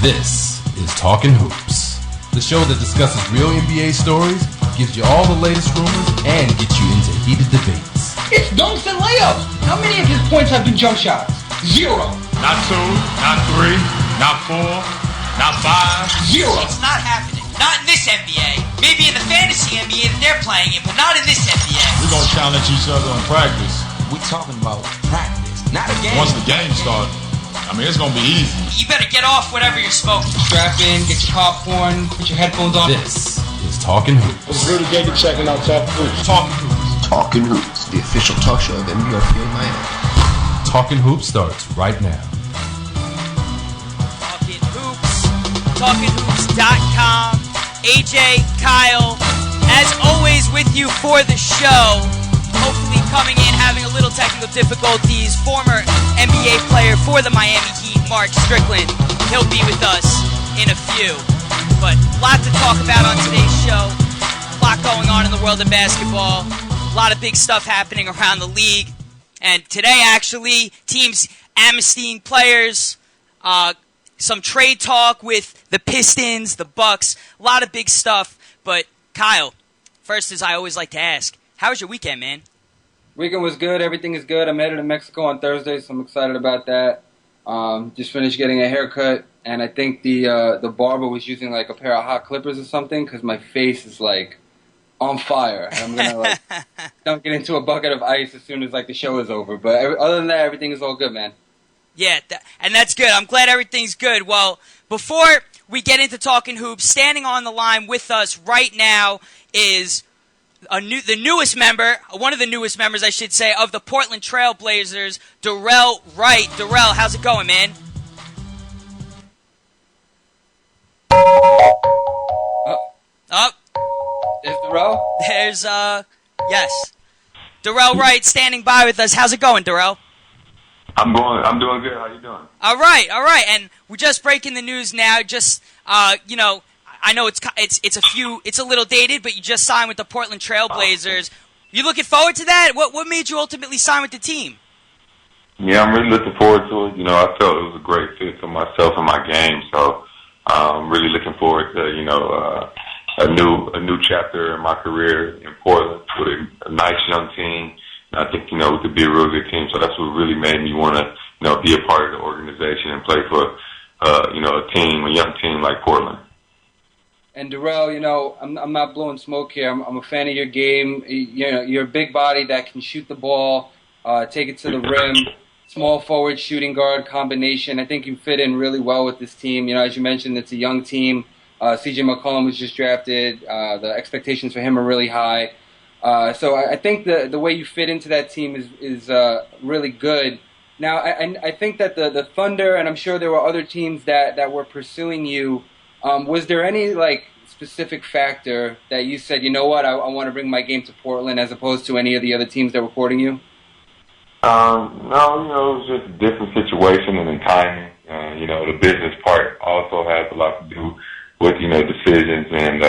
This is Talkin Hoopz, the show that discusses real NBA stories, gives you all the latest rumors, and gets you into heated debates. It's dunks and layups. How many of his points have been jump shots? 0. Not 2, not 3, not 4, not 5. 0. It's not happening. Not in this NBA. Maybe in the fantasy NBA that they're playing in, but not in this NBA. We're going to challenge each other in practice. We talking about practice, not a game. Once the game starts, I mean, it's going to be easy. You better get off whatever you're smoking. Strap in, get your popcorn, put your headphones on. This is Talkin Hoopz. It's really good to checking out Talkin Hoopz. Talkin Hoopz. Talkin Hoopz, the official talk show of NBA Field Miami. Talkin Hoopz starts right now. Talkin Hoopz. TalkinHoops.com. AJ, Kyle, as always with you for the show. Hopefully coming in, having a little technical difficulties. Former NBA player for the Miami Heat, Mark Strickland. He'll be with us in a few. But a lot to talk about on today's show. A lot going on in the world of basketball. A lot of big stuff happening around the league. And today, actually, teams amnestying players. Some trade talk with the Pistons, the Bucks. A lot of big stuff. But, Kyle, first, as I always like to ask, how was your weekend, man? Weekend was good. Everything is good. I'm headed to Mexico on Thursday, so I'm excited about that. Just finished getting a haircut, and I think the barber was using like a pair of hot clippers or something because my face is like on fire. I'm gonna like dunk it into a bucket of ice as soon as like the show is over. But other than that, everything is all good, man. Yeah, and that's good. I'm glad everything's good. Well, before we get into Talking Hoops, standing on the line with us right now is the newest member, one of the newest members, I should say, of the Portland Trail Blazers, Darrell Wright. Darrell, how's it going, man? Is Darrell? There's, yes. Darrell Wright standing by with us. How's it going, Darrell? I'm doing good. How you doing? All right. And we're just breaking the news now. Just, I know it's a little dated, but you just signed with the Portland Trail Blazers. You looking forward to that? What made you ultimately sign with the team? Yeah, I'm really looking forward to it. I felt it was a great fit for myself and my game, so I'm really looking forward to a new chapter in my career in Portland with a nice young team. I think, we could be a real good team, so that's what really made me want to, be a part of the organization and play for, a young team like Portland. And Darrell, I'm not blowing smoke here. I'm a fan of your game. You're a big body that can shoot the ball, take it to the rim, small forward, shooting guard combination. I think you fit in really well with this team. As you mentioned, it's a young team. CJ McCollum was just drafted. The expectations for him are really high. So I think the way you fit into that team is really good. Now, I think that the Thunder, and I'm sure there were other teams that were pursuing you. Was there any specific factor that you said, I want to bring my game to Portland as opposed to any of the other teams that were courting you? No, it was just a different situation and then timing. The business part also has a lot to do with, decisions and,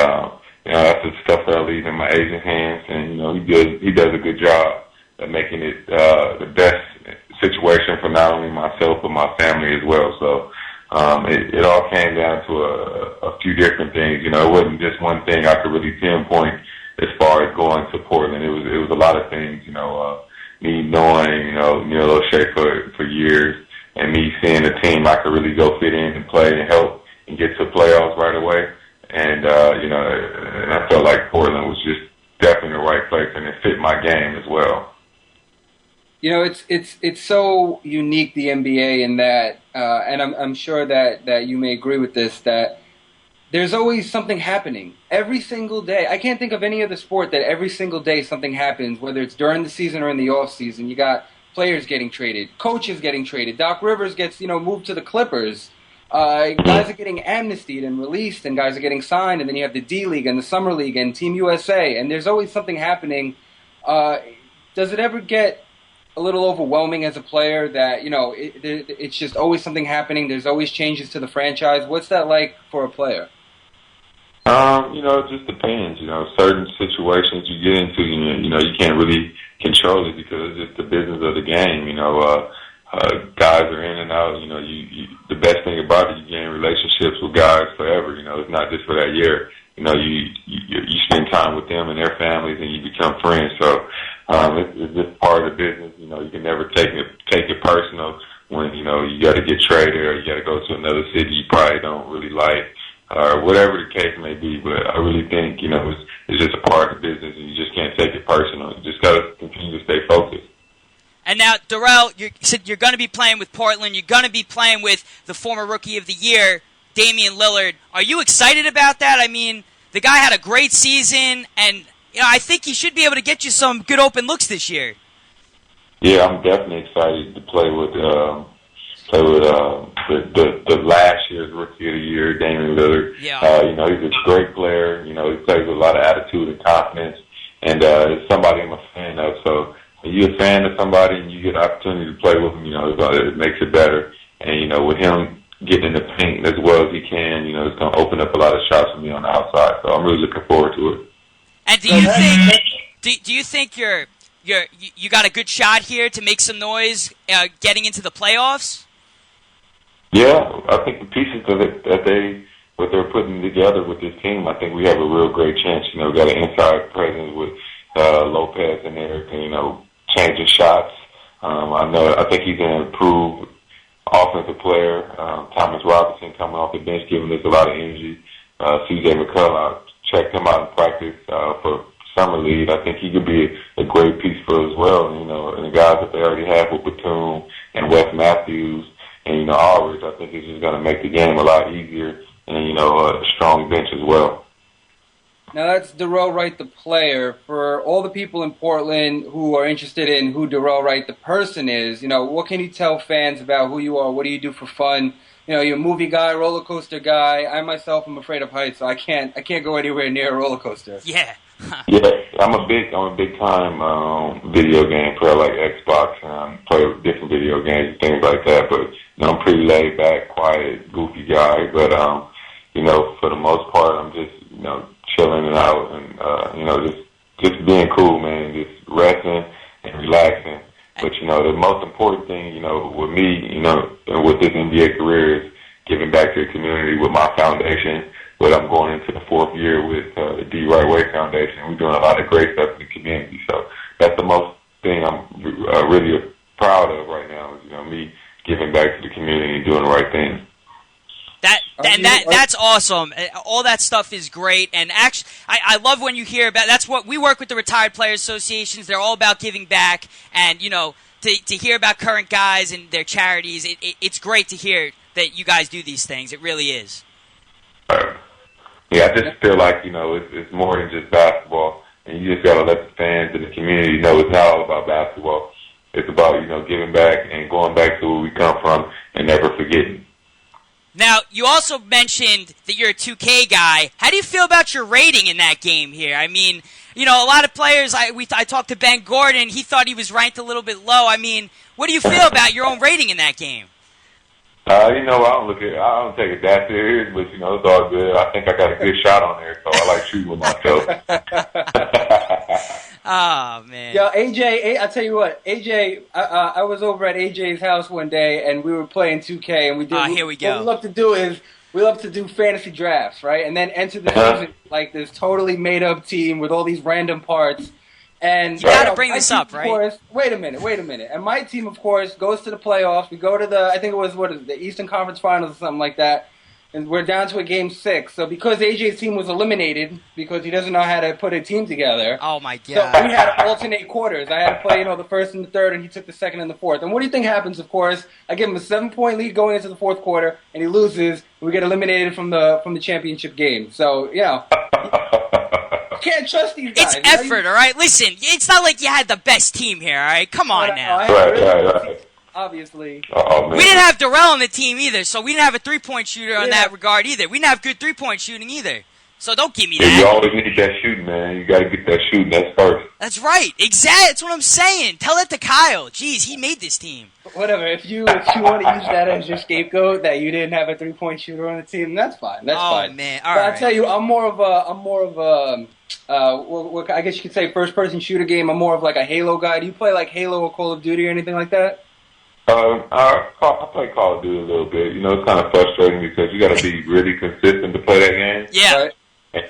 that's the stuff that I leave in my agent's hands, and he does a good job at making it the best situation for not only myself but my family as well. So it all came down to a few different things. It wasn't just one thing I could really pinpoint as far as going to Portland. It was a lot of things. Me knowing Neil O'Shea for years, and me seeing a team I could really go fit in and play and help and get to playoffs right away. And, and I felt like Portland was just definitely the right place, and it fit my game as well. It's so unique, the NBA, in that, and I'm sure that you may agree with this, that there's always something happening every single day. I can't think of any other sport that every single day something happens, whether it's during the season or in the off season. You got players getting traded, coaches getting traded. Doc Rivers gets, moved to the Clippers. Guys are getting amnestied and released, and guys are getting signed, and then you have the D-League and the Summer League and Team USA, and there's always something happening. Does it ever get a little overwhelming as a player that, it's just always something happening, there's always changes to the franchise? What's that like for a player? It just depends. Certain situations you get into, you can't really control it because it's just the business of the game. guys are in and out. You know, the best thing about it, you gain relationships with guys forever. You know, it's not just for that year. You know, you spend time with them and their families, and you become friends. So it's just part of the business. You know, you can never take it personal when you know you got to get traded or you got to go to another city you probably don't really like, or whatever the case may be. But I really think you know it's just a part of the business, and you just can't take it personal. You just got to continue to stay focused. And now, Darrell, you said you're going to be playing with Portland. You're going to be playing with the former Rookie of the Year, Damian Lillard. Are you excited about that? I mean, the guy had a great season, and you know I think he should be able to get you some good open looks this year. Yeah, I'm definitely excited to play with the last year's Rookie of the Year, Damian Lillard. Yeah. You know, he's a great player. You know, he plays with a lot of attitude and confidence, and it's somebody I'm a fan of. So when you're a fan of somebody and you get an opportunity to play with him, you know, it makes it better. And, you know, with him getting in the paint as well as he can, you know, it's going to open up a lot of shots for me on the outside. So I'm really looking forward to it. And do you think you got a good shot here to make some noise getting into the playoffs? Yeah, I think the pieces of it what they're putting together with this team, I think we have a real great chance. You know, we got an inside presence with Lopez in there, you know, changing shots. I think he's an improved offensive player. Thomas Robinson coming off the bench, giving us a lot of energy. C.J. McCullough, checked him out in practice for summer league. I think he could be a great piece for us as well. You know, and the guys that they already have with Batum and Wes Matthews and, you know, Aldridge, I think it's just going to make the game a lot easier and, you know, a strong bench as well. Now that's Darrell Wright, the player. For all the people in Portland who are interested in who Darrell Wright, the person, is, you know, what can you tell fans about who you are? What do you do for fun? You know, you're a movie guy, roller coaster guy. I myself am afraid of heights, so I can't go anywhere near a roller coaster. Yeah. Yeah, I'm a big time video game player, like Xbox, and play different video games and things like that. But you know, I'm pretty laid back, quiet, goofy guy. But you know, for the most part, I'm just chilling it out and you know, just being cool, man, just resting and relaxing. But you know, the most important thing, you know, with me, you know, and with this NBA career is giving back to the community with my foundation. But I'm going into the 4th year with the D. Wright Way Foundation. We're doing a lot of great stuff in the community. So that's the most thing I'm really proud of right now is, you know, me giving back to the community and doing the right thing. That's awesome. All that stuff is great, and actually, I love when you hear about. That's what we work with the retired players associations. They're all about giving back, and you know, to hear about current guys and their charities. It's great to hear that you guys do these things. It really is. Yeah, I just feel like, you know, it's more than just basketball, and you just got to let the fans and the community know it's not all about basketball. It's about, you know, giving back and going back to where we come from and never forgetting. Now, you also mentioned that you're a 2K guy. How do you feel about your rating in that game here? I mean, you know, a lot of players, I talked to Ben Gordon, he thought he was ranked a little bit low. I mean, what do you feel about your own rating in that game? You know, I don't take it that serious, but, you know, it's all good. I think I got a good shot on there, so I like shooting with myself. Oh, man. Yo, AJ, I tell you what, AJ, I was over at AJ's house one day, and we were playing 2K, and we did. Here we go. What we love to do fantasy drafts, right? And then enter the season like this totally made-up team with all these random parts. And you got to bring this up, right? Course, wait a minute. And my team, of course, goes to the playoffs. We go to I think it was, the Eastern Conference Finals or something like that. And we're down to a game 6. So because AJ's team was eliminated, because he doesn't know how to put a team together. Oh, my God. So we had to alternate quarters. I had to play, you know, the first and the third, and he took the second and the fourth. And what do you think happens, of course? I give him a 7-point lead going into the 4th quarter, and he loses. And we get eliminated from the championship game. So, you know. Can't trust these guys. It's effort, all right? Listen, it's not like you had the best team here, all right? Come on now. Right. Obviously. Oh, man. We didn't have Darrell on the team either, so we didn't have a 3-point shooter on that regard either. We didn't have good 3-point shooting either. So don't give me that. You always need that shooting, man. You got to get that shooting. That's first. That's right. Exactly. That's what I'm saying. Tell that to Kyle. Jeez, he made this team. Whatever. If you want to use that as your scapegoat, that you didn't have a 3-point shooter on the team, that's fine. That's fine. Oh man. All right. I tell you, I'm more of a I guess you could say first-person shooter game. I'm more of like a Halo guy. Do you play like Halo or Call of Duty or anything like that? I play Call of Duty a little bit. You know, it's kind of frustrating because you got to be really consistent to play that game. Yeah. Right.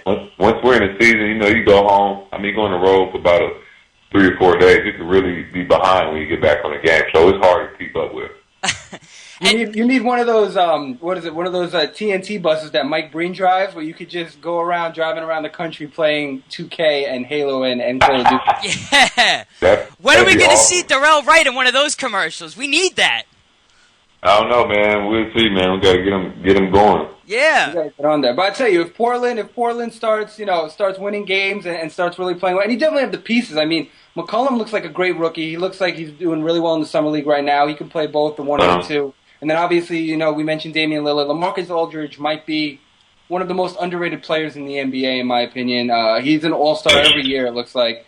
And once we're in the season, you know, you go home. I mean, go on the road for about 3 or 4 days. You can really be behind when you get back on the game. So it's hard to keep up with. You need one of those one of those TNT buses that Mike Breen drives, where you could just go around driving around the country playing 2K and Halo and Call of Duty. Yeah. When are we going to see Darrell Wright in one of those commercials? We need that. I don't know, man. We'll see, man. We got to get him going. Yeah. You gotta get on there. But I tell you, if Portland starts winning games and starts really playing well, and he definitely have the pieces. I mean, McCollum looks like a great rookie. He looks like he's doing really well in the summer league right now. He can play both the 1 and the 2. And then obviously, you know, we mentioned Damian Lillard. LaMarcus Aldridge might be one of the most underrated players in the NBA, in my opinion. He's an all-star every year, it looks like.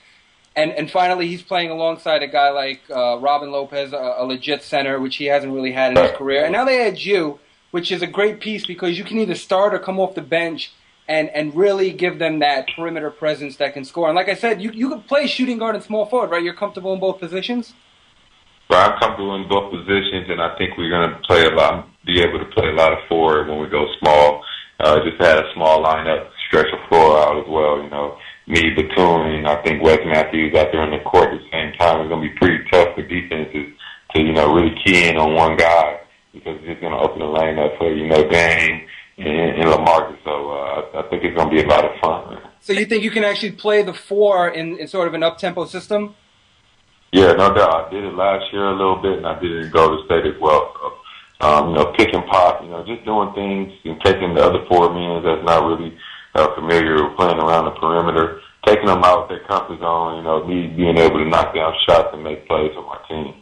And finally, he's playing alongside a guy like Robin Lopez, a legit center, which he hasn't really had in his career. And now they add you, which is a great piece because you can either start or come off the bench and really give them that perimeter presence that can score. And like I said, you could play shooting guard and small forward, right? You're comfortable in both positions? But I'm comfortable in both positions, and I think we're going to be able to play a lot of forward when we go small. Just had a small lineup, stretch the floor out as well, you know. Me, Batum, and I think Wes Matthews out there on the court at the same time. It's going to be pretty tough for defenses to, you know, really key in on one guy because it's going to open the lane up for, you know, Dame and LaMarcus. So I think it's going to be a lot of fun. So you think you can actually play the 4 in sort of an up-tempo system? Yeah, no doubt. I did it last year a little bit, and I did it in Golden State as well. So, you know, pick and pop, you know, just doing things and taking the other 4 men that's not really familiar with playing around the perimeter, taking them out of their comfort zone, you know, me being able to knock down shots and make plays with my team.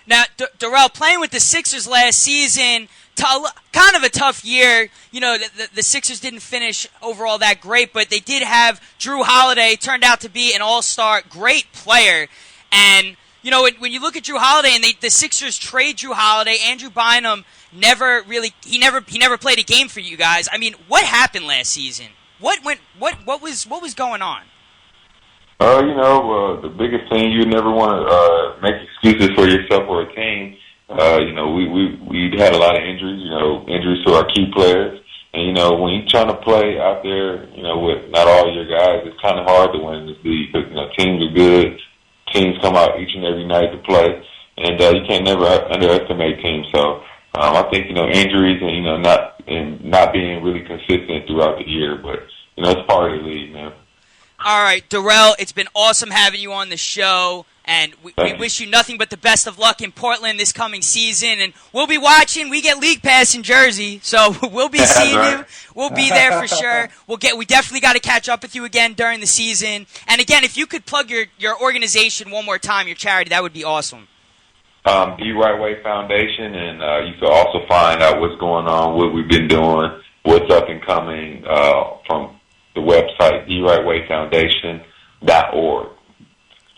Now, Darrell, playing with the Sixers last season, kind of a tough year. You know, the Sixers didn't finish overall that great, but they did have Drew Holiday, turned out to be an all-star, great player. And, you know, when you look at Drew Holiday and the Sixers trade Drew Holiday, Andrew Bynum never played a game for you guys. I mean, what happened last season? What was going on? You know, the biggest thing, you never want to make excuses for yourself or a team. You know, we had a lot of injuries, you know, injuries to our key players. And, you know, when you're trying to play out there, you know, with not all your guys, it's kind of hard to win this league because, you know, teams are good. Teams come out each and every night to play. And you can't never underestimate teams. So I think, you know, injuries and, you know, not being really consistent throughout the year. But, you know, it's part of the league, man. All right, Darrell, it's been awesome having you on the show, and we wish you nothing but the best of luck in Portland this coming season. And we'll be watching. We get League Pass in Jersey, so we'll be seeing you. We'll be there for sure. We definitely got to catch up with you again during the season. And again, if you could plug your organization one more time, your charity, that would be awesome. The Right Way Foundation, and you can also find out what's going on, what we've been doing, what's up and coming from the website, therightwayfoundation.org.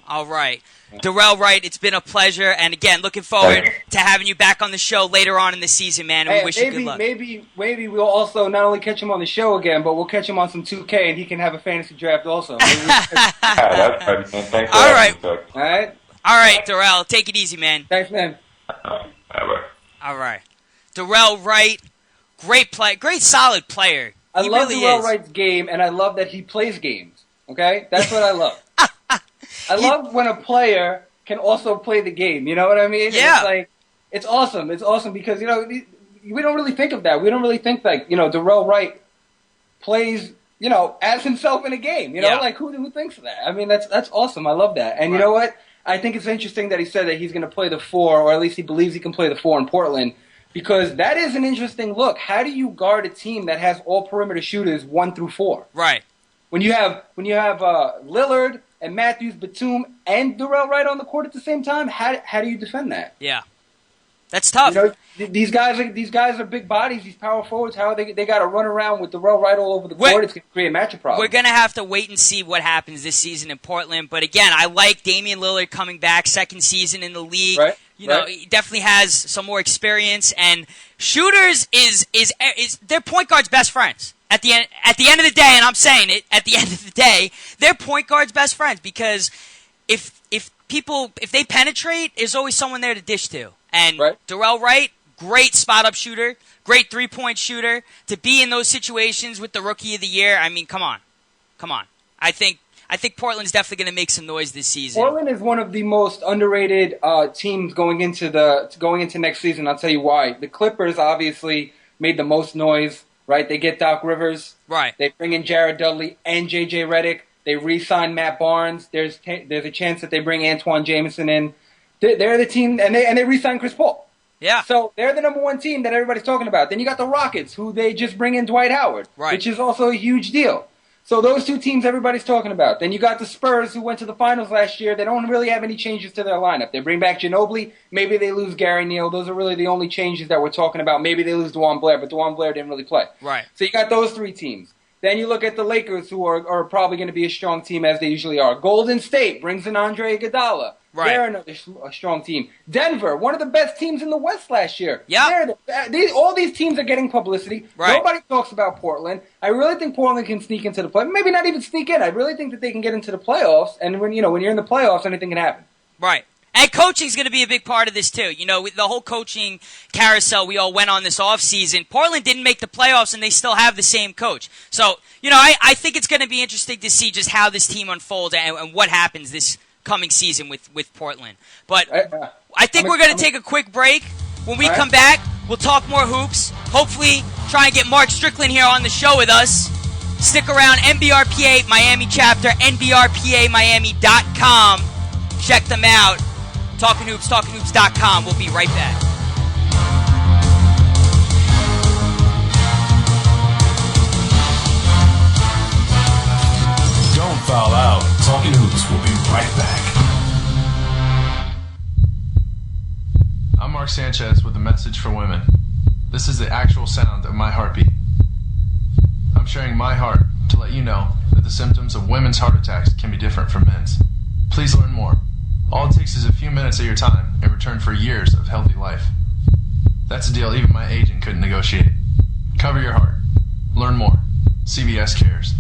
All right. Darrell Wright, it's been a pleasure. And again, looking forward to having you back on the show later on in the season, man. And we wish you good luck. Maybe we'll also not only catch him on the show again, but we'll catch him on some 2K, and he can have a fantasy draft also. That's right, man. Thanks for All right. All right? All right, Darrell. Take it easy, man. Thanks, man. All right. Darrell Wright, great solid player. I love really Darrell Wright's game, and I love that he plays games. Okay? That's what I love. I love when a player can also play the game. You know what I mean? Yeah. It's like, it's awesome. It's awesome because, you know, we don't really think of that. We don't really think like, you know, Darrell Wright plays, you know, as himself in a game. You know, like who thinks of that? I mean, that's awesome. I love that. And you know what? I think it's interesting that he said that he's going to play the 4, or at least he believes he can play the 4 in Portland. Because that is an interesting look. How do you guard a team that has all perimeter shooters 1 through 4? Right. When you have Lillard and Matthews, Batum, and Darrell Wright on the court at the same time, how do you defend that? Yeah, that's tough. You know, these guys are big bodies. These power forwards, how they got to run around with Darrell Wright all over the court. It's going to create a matchup problem. We're going to have to wait and see what happens this season in Portland. But again, I like Damian Lillard coming back, second season in the league. Right. You know, he definitely has some more experience, and shooters is their point guard's best friends. At the end of the day, and I'm saying it, at the end of the day, they're point guard's best friends because if they penetrate, there's always someone there to dish to. And Darrell Wright, great spot-up shooter, great three-point shooter. To be in those situations with the Rookie of the Year, I mean, come on. I think Portland's definitely going to make some noise this season. Portland is one of the most underrated teams going into next season. I'll tell you why. The Clippers obviously made the most noise, right? They get Doc Rivers. Right. They bring in Jared Dudley and J.J. Redick. They re-sign Matt Barnes. There's a chance that they bring Antoine Jameson in. They're the team, and they re-sign Chris Paul. Yeah. So they're the number one team that everybody's talking about. Then you got the Rockets, who they just bring in Dwight Howard, which is also a huge deal. So those two teams everybody's talking about. Then you got the Spurs, who went to the finals last year. They don't really have any changes to their lineup. They bring back Ginobili. Maybe they lose Gary Neal. Those are really the only changes that we're talking about. Maybe they lose DeJuan Blair, but DeJuan Blair didn't really play. Right. So you got those three teams. Then you look at the Lakers, who are probably going to be a strong team, as they usually are. Golden State brings in Andre Iguodala. Right. They're another strong team. Denver, one of the best teams in the West last year. Yeah. All these teams are getting publicity. Right. Nobody talks about Portland. I really think Portland can sneak into the play. Maybe not even sneak in. I really think that they can get into the playoffs. And when you're in the playoffs, anything can happen. Right. And coaching's going to be a big part of this, too. You know, with the whole coaching carousel we all went on this offseason, Portland didn't make the playoffs, and they still have the same coach. So, you know, I think it's going to be interesting to see just how this team unfolds and what happens this coming season with Portland. But I think we're going to take a quick break. When we come back, we'll talk more hoops. Hopefully try and get Mark Strickland here on the show with us. Stick around. NBRPA Miami chapter, NBRPAMiami.com. Check them out. Talkin Hoopz, TalkinHoops.com. We'll be right back. Don't foul out. Talkin Hoopz will be right back. I'm Mark Sanchez with a message for women. This is the actual sound of my heartbeat. I'm sharing my heart to let you know that the symptoms of women's heart attacks can be different from men's. Please learn more. All it takes is a few minutes of your time in return for years of healthy life. That's a deal even my agent couldn't negotiate. Cover your heart. Learn more. CBS cares.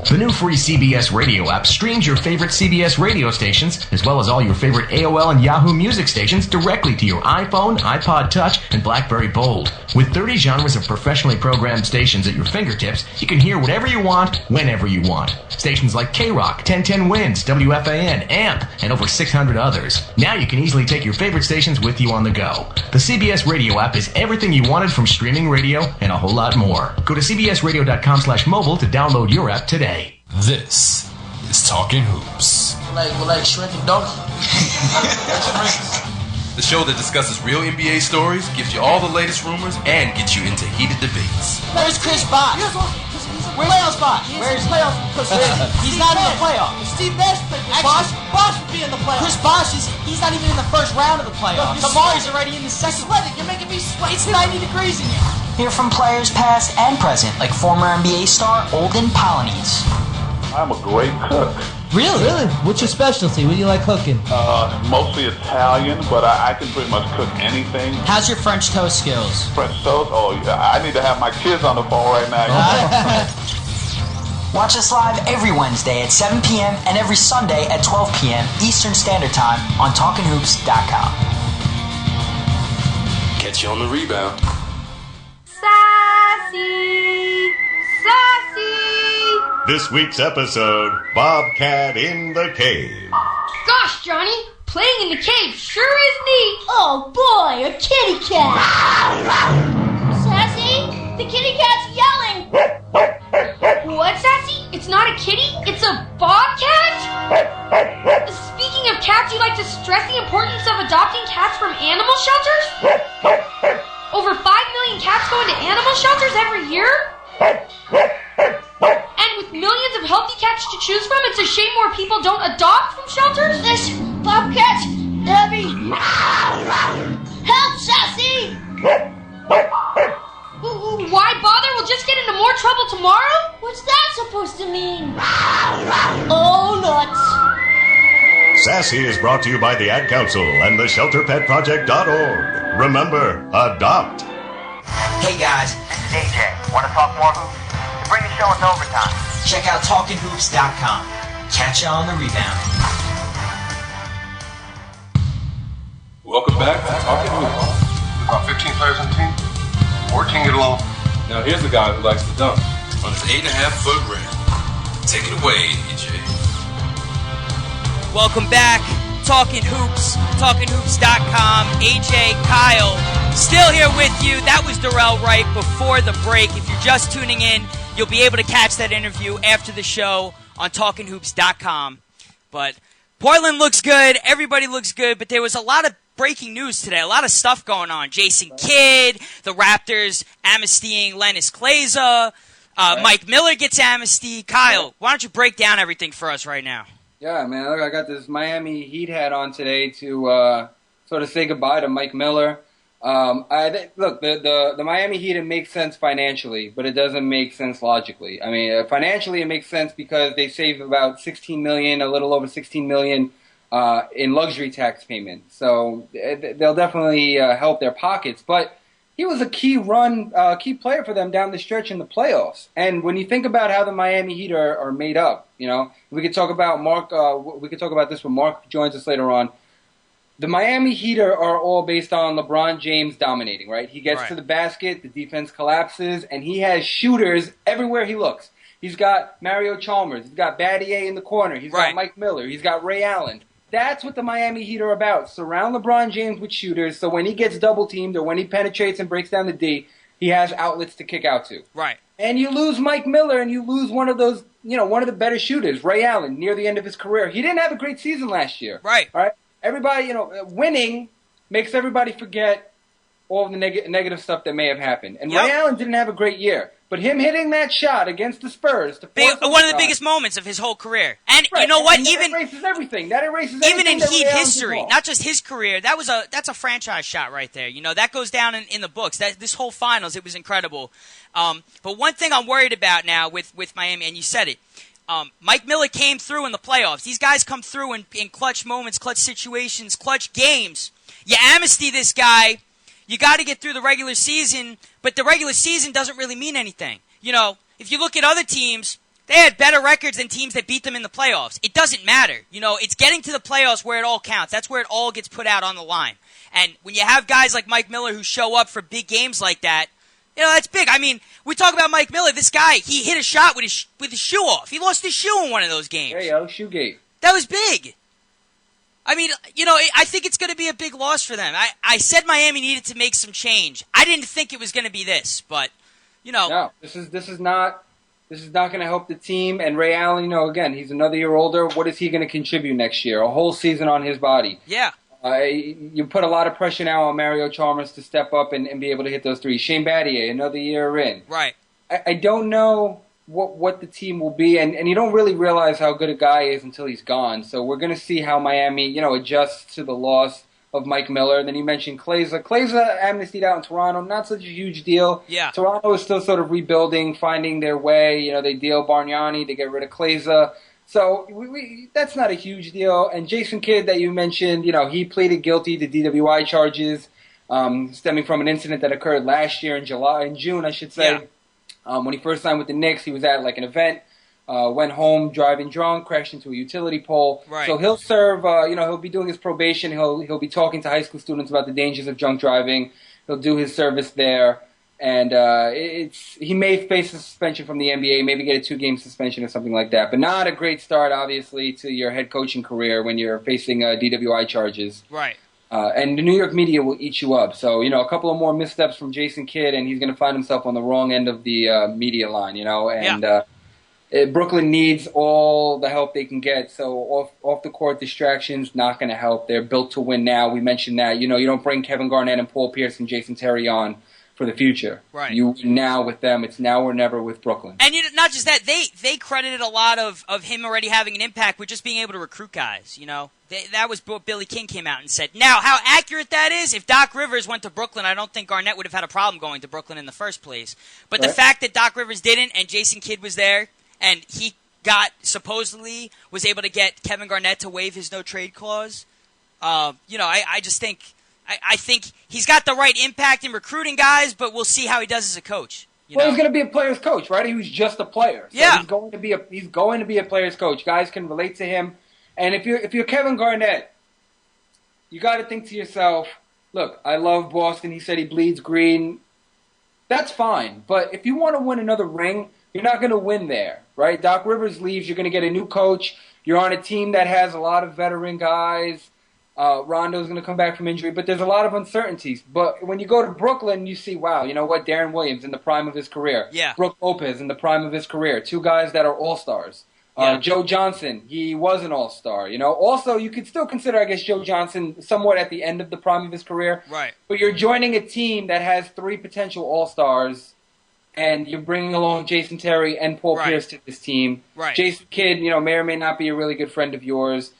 The new free CBS Radio app streams your favorite CBS radio stations, as well as all your favorite AOL and Yahoo music stations directly to your iPhone, iPod Touch, and BlackBerry Bold. With 30 genres of professionally programmed stations at your fingertips, you can hear whatever you want, whenever you want. Stations like K-Rock, 1010 Winds, WFAN, AMP, and over 600 others. Now you can easily take your favorite stations with you on the go. The CBS Radio app is everything you wanted from streaming radio and a whole lot more. Go to cbsradio.com/mobile to download your app today. This is Talkin Hoopz. Like Shrek and Donkey. The show that discusses real NBA stories, gives you all the latest rumors, and gets you into heated debates. Where's Chris Bosh? Where's playoffs Bosh? Where's playoffs? He's not in the playoffs. Steve Nash played Bosh would be in the playoffs. Chris Bosh he's not even in the first round of the playoffs. Kamari's already in the second. You're making me sweat. It's 90 degrees in here. Hear from players past and present, like former NBA star Olden Polynice. I'm a great cook. Really? What's your specialty? What do you like cooking? Mostly Italian, but I can pretty much cook anything. How's your French toast skills? French toast? Oh, yeah. I need to have my kids on the phone right now. Watch us live every Wednesday at 7 p.m. and every Sunday at 12 p.m. Eastern Standard Time on TalkinHoops.com. Catch you on the rebound. Sassy! This week's episode, Bobcat in the Cave. Gosh, Johnny, playing in the cave sure is neat. Oh boy, a kitty cat. Sassy, the kitty cat's yelling. What, Sassy? It's not a kitty, it's a bobcat? Speaking of cats, you'd like to stress the importance of adopting cats from animal shelters? Over 5 million cats go into animal shelters every year? And with millions of healthy cats to choose from, it's a shame more people don't adopt from shelters? This bobcat's heavy. Help, Sassy! Why bother? We'll just get into more trouble tomorrow? What's that supposed to mean? Oh, nuts. Sassy is brought to you by the Ad Council and the ShelterPetProject.org. Remember, adopt. Hey guys, this is AJ. Want to talk more hoops? To bring the show into overtime, check out TalkinHoops.com. Catch ya on the rebound. Welcome back to Talkin Hoopz. About 15 players on the team. 14 get along. Now here's the guy who likes to dunk. On his 8.5-foot rim. Take it away, EJ. Welcome back. Talkin Hoopz. TalkinHoopz.com. AJ, Kyle, still here with you. That was Darrell Wright before the break. If you're just tuning in, you'll be able to catch that interview after the show on TalkinHoopz.com. But Portland looks good. Everybody looks good. But there was a lot of breaking news today. A lot of stuff going on. Jason Kidd, the Raptors amnestying Lennis Kleza. Mike Miller gets amnesty. Kyle, why don't you break down everything for us right now? Yeah, man. Look, I got this Miami Heat hat on today to sort of say goodbye to Mike Miller. Look, the Miami Heat, it makes sense financially, but it doesn't make sense logically. I mean, financially it makes sense because they save about $16 million, a little over $16 million in luxury tax payments. So they'll definitely help their pockets. But he was a key player for them down the stretch in the playoffs. And when you think about how the Miami Heat are made up, you know, we could talk about Mark. We could talk about this when Mark joins us later on. The Miami Heat are all based on LeBron James dominating, right? He gets to the basket, the defense collapses, and he has shooters everywhere he looks. He's got Mario Chalmers. He's got Battier in the corner. He's got Mike Miller. He's got Ray Allen. That's what the Miami Heat are about. Surround LeBron James with shooters so when he gets double-teamed or when he penetrates and breaks down the D, he has outlets to kick out to. Right. And you lose Mike Miller and you lose one of those, one of the better shooters, Ray Allen, near the end of his career. He didn't have a great season last year. Right. All right. Everybody, winning makes everybody forget all the negative stuff that may have happened. And Ray Allen didn't have a great year. But him hitting that shot against the Spurs to force one of the biggest moments of his whole career. And you know what? That erases everything. Even in Heat history, not just his career, that's a franchise shot right there. That goes down in the books. This whole finals, it was incredible. But one thing I'm worried about now with Miami, and you said it, Mike Miller came through in the playoffs. These guys come through in clutch moments, clutch situations, clutch games. You amnesty this guy. You got to get through the regular season, but the regular season doesn't really mean anything. If you look at other teams, they had better records than teams that beat them in the playoffs. It doesn't matter. It's getting to the playoffs where it all counts. That's where it all gets put out on the line. And when you have guys like Mike Miller who show up for big games like that, that's big. I mean, we talk about Mike Miller. This guy, he hit a shot with his shoe off. He lost his shoe in one of those games. Shoegate. That was big. I mean, I think it's going to be a big loss for them. I said Miami needed to make some change. I didn't think it was going to be this, but, No, this is not going to help the team. And Ray Allen, again, he's another year older. What is he going to contribute next year? A whole season on his body. Yeah. You put a lot of pressure now on Mario Chalmers to step up and be able to hit those threes. Shane Battier, another year in. Right. I don't know what the team will be, and you don't really realize how good a guy is until he's gone. So we're going to see how Miami, adjusts to the loss of Mike Miller. And then you mentioned Kleza. Kleza amnestied out in Toronto, not such a huge deal. Yeah. Toronto is still sort of rebuilding, finding their way. They deal Bargnani, they get rid of Kleza. So that's not a huge deal. And Jason Kidd that you mentioned, he pleaded guilty to DWI charges stemming from an incident that occurred last year in June, I should say. Yeah. When he first signed with the Knicks, he was at an event, went home driving drunk, crashed into a utility pole. Right. So he'll serve, he'll be doing his probation. He'll be talking to high school students about the dangers of drunk driving. He'll do his service there. And he may face a suspension from the NBA, maybe get a 2-game suspension or something like that. But not a great start, obviously, to your head coaching career when you're facing DWI charges. Right. And the New York media will eat you up. So, a couple of more missteps from Jason Kidd, and he's going to find himself on the wrong end of the media line, And Brooklyn needs all the help they can get. So off-the-court distractions, not going to help. They're built to win now. We mentioned that. You don't bring Kevin Garnett and Paul Pierce and Jason Terry on for the future. Right. You win now with them. It's now or never with Brooklyn. And not just that, they credited a lot of him already having an impact with just being able to recruit guys, That was what Billy King came out and said. Now, how accurate that is, if Doc Rivers went to Brooklyn, I don't think Garnett would have had a problem going to Brooklyn in the first place. But the fact that Doc Rivers didn't and Jason Kidd was there and he supposedly was able to get Kevin Garnett to waive his no-trade clause, I just think... I think he's got the right impact in recruiting guys, but we'll see how he does as a coach. Well, he's going to be a player's coach, right? He was just a player. So he's going to be a player's coach. Guys can relate to him. And if you're Kevin Garnett, you got to think to yourself, look, I love Boston. He said he bleeds green. That's fine. But if you want to win another ring, you're not going to win there, right? Doc Rivers leaves. You're going to get a new coach. You're on a team that has a lot of veteran guys. Rondo's going to come back from injury, but there's a lot of uncertainties. But when you go to Brooklyn, you see, wow, you know what? Darren Williams in the prime of his career. Yeah. Brook Lopez in the prime of his career. Two guys that are all-stars. Joe Johnson, he was an all-star. Also, you could still consider, I guess, Joe Johnson somewhat at the end of the prime of his career. Right. But you're joining a team that has 3 potential all-stars, and you're bringing along Jason Terry and Paul Pierce to this team. Right. Jason Kidd, may or may not be a really good friend of yours.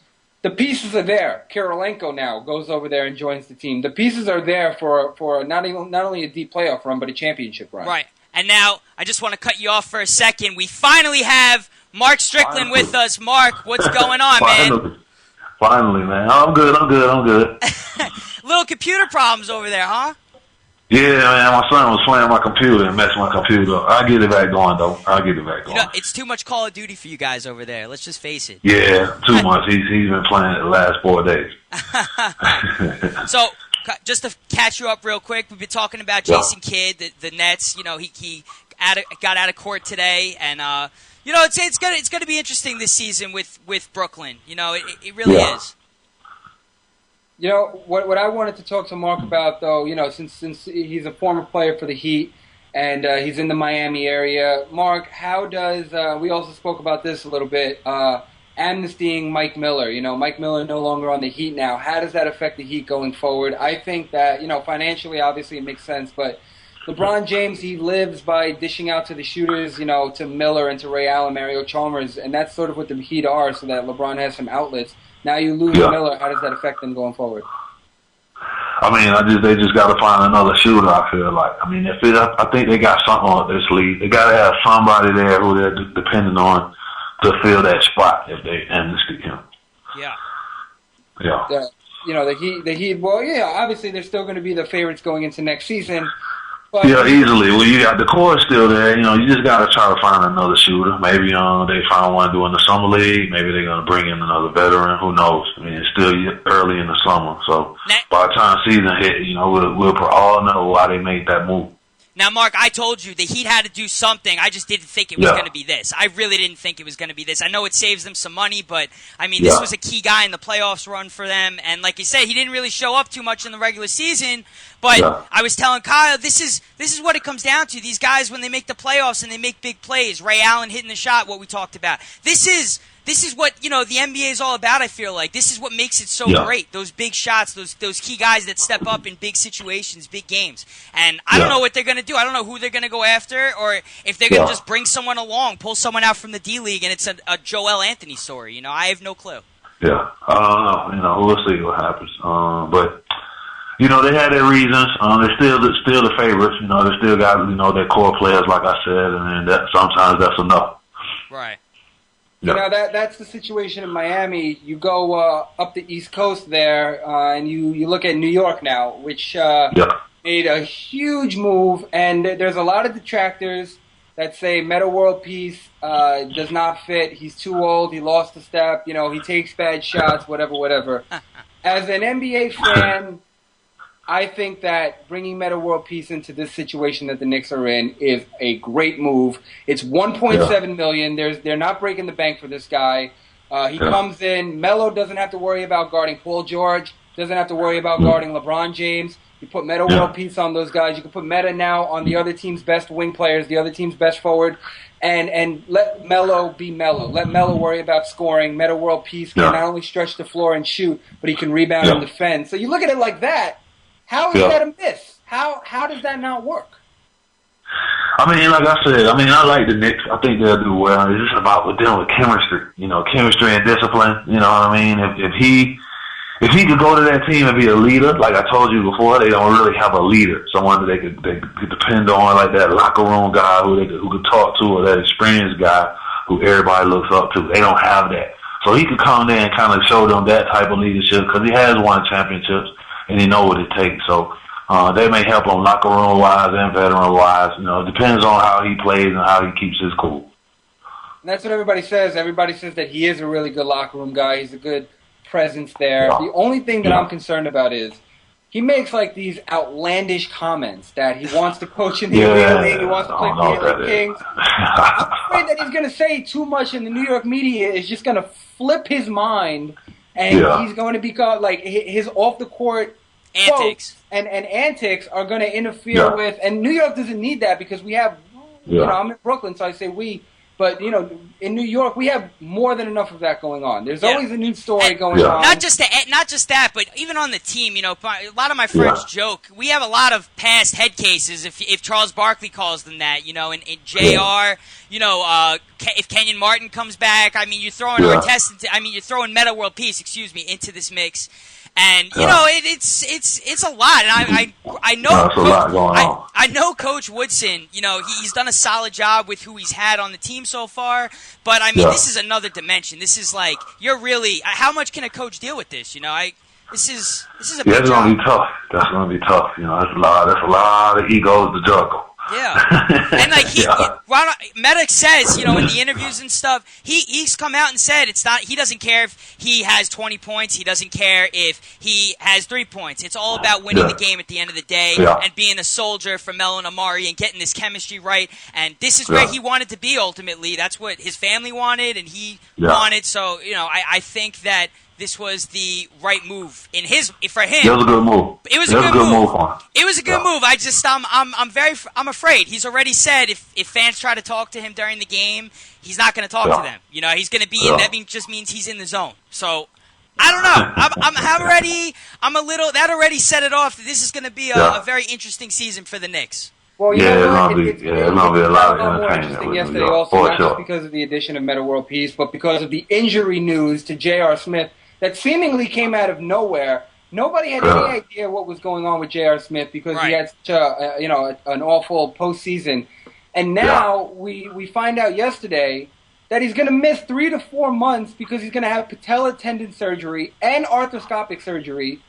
The pieces are there. Kirilenko now goes over there and joins the team. The pieces are there for not only a deep playoff run, but a championship run. Right. And now, I just want to cut you off for a second. We finally have Mark Strickland with us. Mark, what's going on, man? Finally, man. I'm good. Little computer problems over there, huh? Yeah, man. My son was playing my computer and messed my computer up. I'll get it back going, though. It's too much Call of Duty for you guys over there. Let's just face it. Yeah, too much. He's been playing it the last 4 days. So, just to catch you up real quick, we've been talking about Jason Kidd, the Nets. He got out of court today, and it's gonna be interesting this season with Brooklyn. It really is. What I wanted to talk to Mark about, though, since he's a former player for the Heat and he's in the Miami area, Mark, how does we also spoke about this a little bit, amnestying Mike Miller. Mike Miller no longer on the Heat now. How does that affect the Heat going forward? I think that, financially, obviously it makes sense, but LeBron James, he lives by dishing out to the shooters, to Miller and to Ray Allen, Mario Chalmers, and that's sort of what the Heat are, so that LeBron has some outlets. Now you lose Miller. How does that affect them going forward? I mean, they just got to find another shooter, I feel like. I mean, I think they got something on their sleeve. They got to have somebody there who they're depending on to fill that spot if they amnesty him. Yeah. The Heat, well, obviously they're still going to be the favorites going into next season. But easily. Well, you got the core still there. You just got to try to find another shooter. Maybe they find one doing the summer league. Maybe they're going to bring in another veteran. Who knows? I mean, it's still early in the summer. So by the time season hit, we'll all know why they made that move. Now, Mark, I told you the Heat had to do something. I just didn't think it was going to be this. I really didn't think it was going to be this. I know it saves them some money, but, I mean, this was a key guy in the playoffs run for them. And like you said, he didn't really show up too much in the regular season. But I was telling Kyle, this is what it comes down to. These guys, when they make the playoffs and they make big plays, Ray Allen hitting the shot, what we talked about. This is what, the NBA is all about, I feel like. This is what makes it so great. Those big shots, those key guys that step up in big situations, big games. And I don't know what they're going to do. I don't know who they're going to go after or if they're going to just bring someone along, pull someone out from the D-League, and it's a Joel Anthony story. I have no clue. Yeah. I don't know. We'll see what happens. But they had their reasons. They're still the favorites. They still got, their core players, like I said, and sometimes that's enough. Right. That's the situation in Miami. You go up the East Coast there, and you look at New York now, which made a huge move. And there's a lot of detractors that say Metta World Peace does not fit. He's too old. He lost a step. He takes bad shots, whatever. As an NBA fan, I think that bringing Metta World Peace into this situation that the Knicks are in is a great move. It's $1.7 million. They're not breaking the bank for this guy. He comes in. Melo doesn't have to worry about guarding Paul George. Doesn't have to worry about guarding LeBron James. You put Metta World Peace on those guys. You can put Metta now on the other team's best wing players, the other team's best forward, and let Melo be Melo. Let Melo worry about scoring. Metta World Peace can not only stretch the floor and shoot, but he can rebound and defend. So you look at it like that. How is that a miss? How does that not work? I mean, like I said, I like the Knicks. I think they'll do well. It's just about dealing with chemistry, chemistry and discipline. You know what I mean? If he could go to that team and be a leader, like I told you before, they don't really have a leader, someone that they could depend on, like that locker room guy who could talk to, or that experienced guy who everybody looks up to. They don't have that. So he could come there and kind of show them that type of leadership because he has won championships. And he know what it takes. So They may help him locker room wise and veteran wise. You know, it depends on how he plays and how he keeps his cool. And that's what everybody says. Everybody says that he is a really good locker room guy. He's a good presence there. The only thing that I'm concerned about is he makes like these outlandish comments that he wants to coach in the Elite League. He wants to play for the LA Kings. I'm afraid that he's going to say too much in the New York media is just going to flip his mind, and he's going to become like his off the court antics and antics are going to interfere with. And New York doesn't need that because we have. You know, I'm in Brooklyn, so I say we. But, you know, in New York, we have more than enough of that going on. There's always a new story going on. Not just that, but even on the team, you know, a lot of my friends joke. We have a lot of past head cases, if Charles Barkley calls them that, you know, and JR, you know, if Kenyon Martin comes back, I mean, you're throwing you're throwing Meta World Peace, into this mix. And you know it's a lot, and I know I know Coach Woodson. You know he's done a solid job with who he's had on the team so far. But I mean this is another dimension. This is like you're really how much can a coach deal with this? You know this is a big it's job. gonna be tough. That's gonna be tough. You know that's a lot of egos to juggle. Yeah, and like Medic says, you know, in the interviews and stuff, he's come out and said it's not. He doesn't care if he has 20 points. He doesn't care if he has 3 points. It's all about winning the game at the end of the day and being a soldier for Melo and Amari and getting this chemistry right. And this is where he wanted to be ultimately. That's what his family wanted and he wanted. So you know, I think that. This was the right move for him. It was a good move. It was a good move. It was a good move. I'm afraid. He's already said if fans try to talk to him during the game, he's not going to talk to them. You know, he's going to be in. That just means he's in the zone. So I don't know. That already set it off. This is going to be a very interesting season for the Knicks. Well, it's gonna be a lot of entertainment. Yesterday, also not just because of the addition of Meta World Peace, but because of the injury news to J.R. Smith that seemingly came out of nowhere. Nobody had any idea what was going on with J.R. Smith because he had such an awful postseason. And now we find out yesterday that he's going to miss 3 to 4 months because he's going to have patella tendon surgery and arthroscopic surgery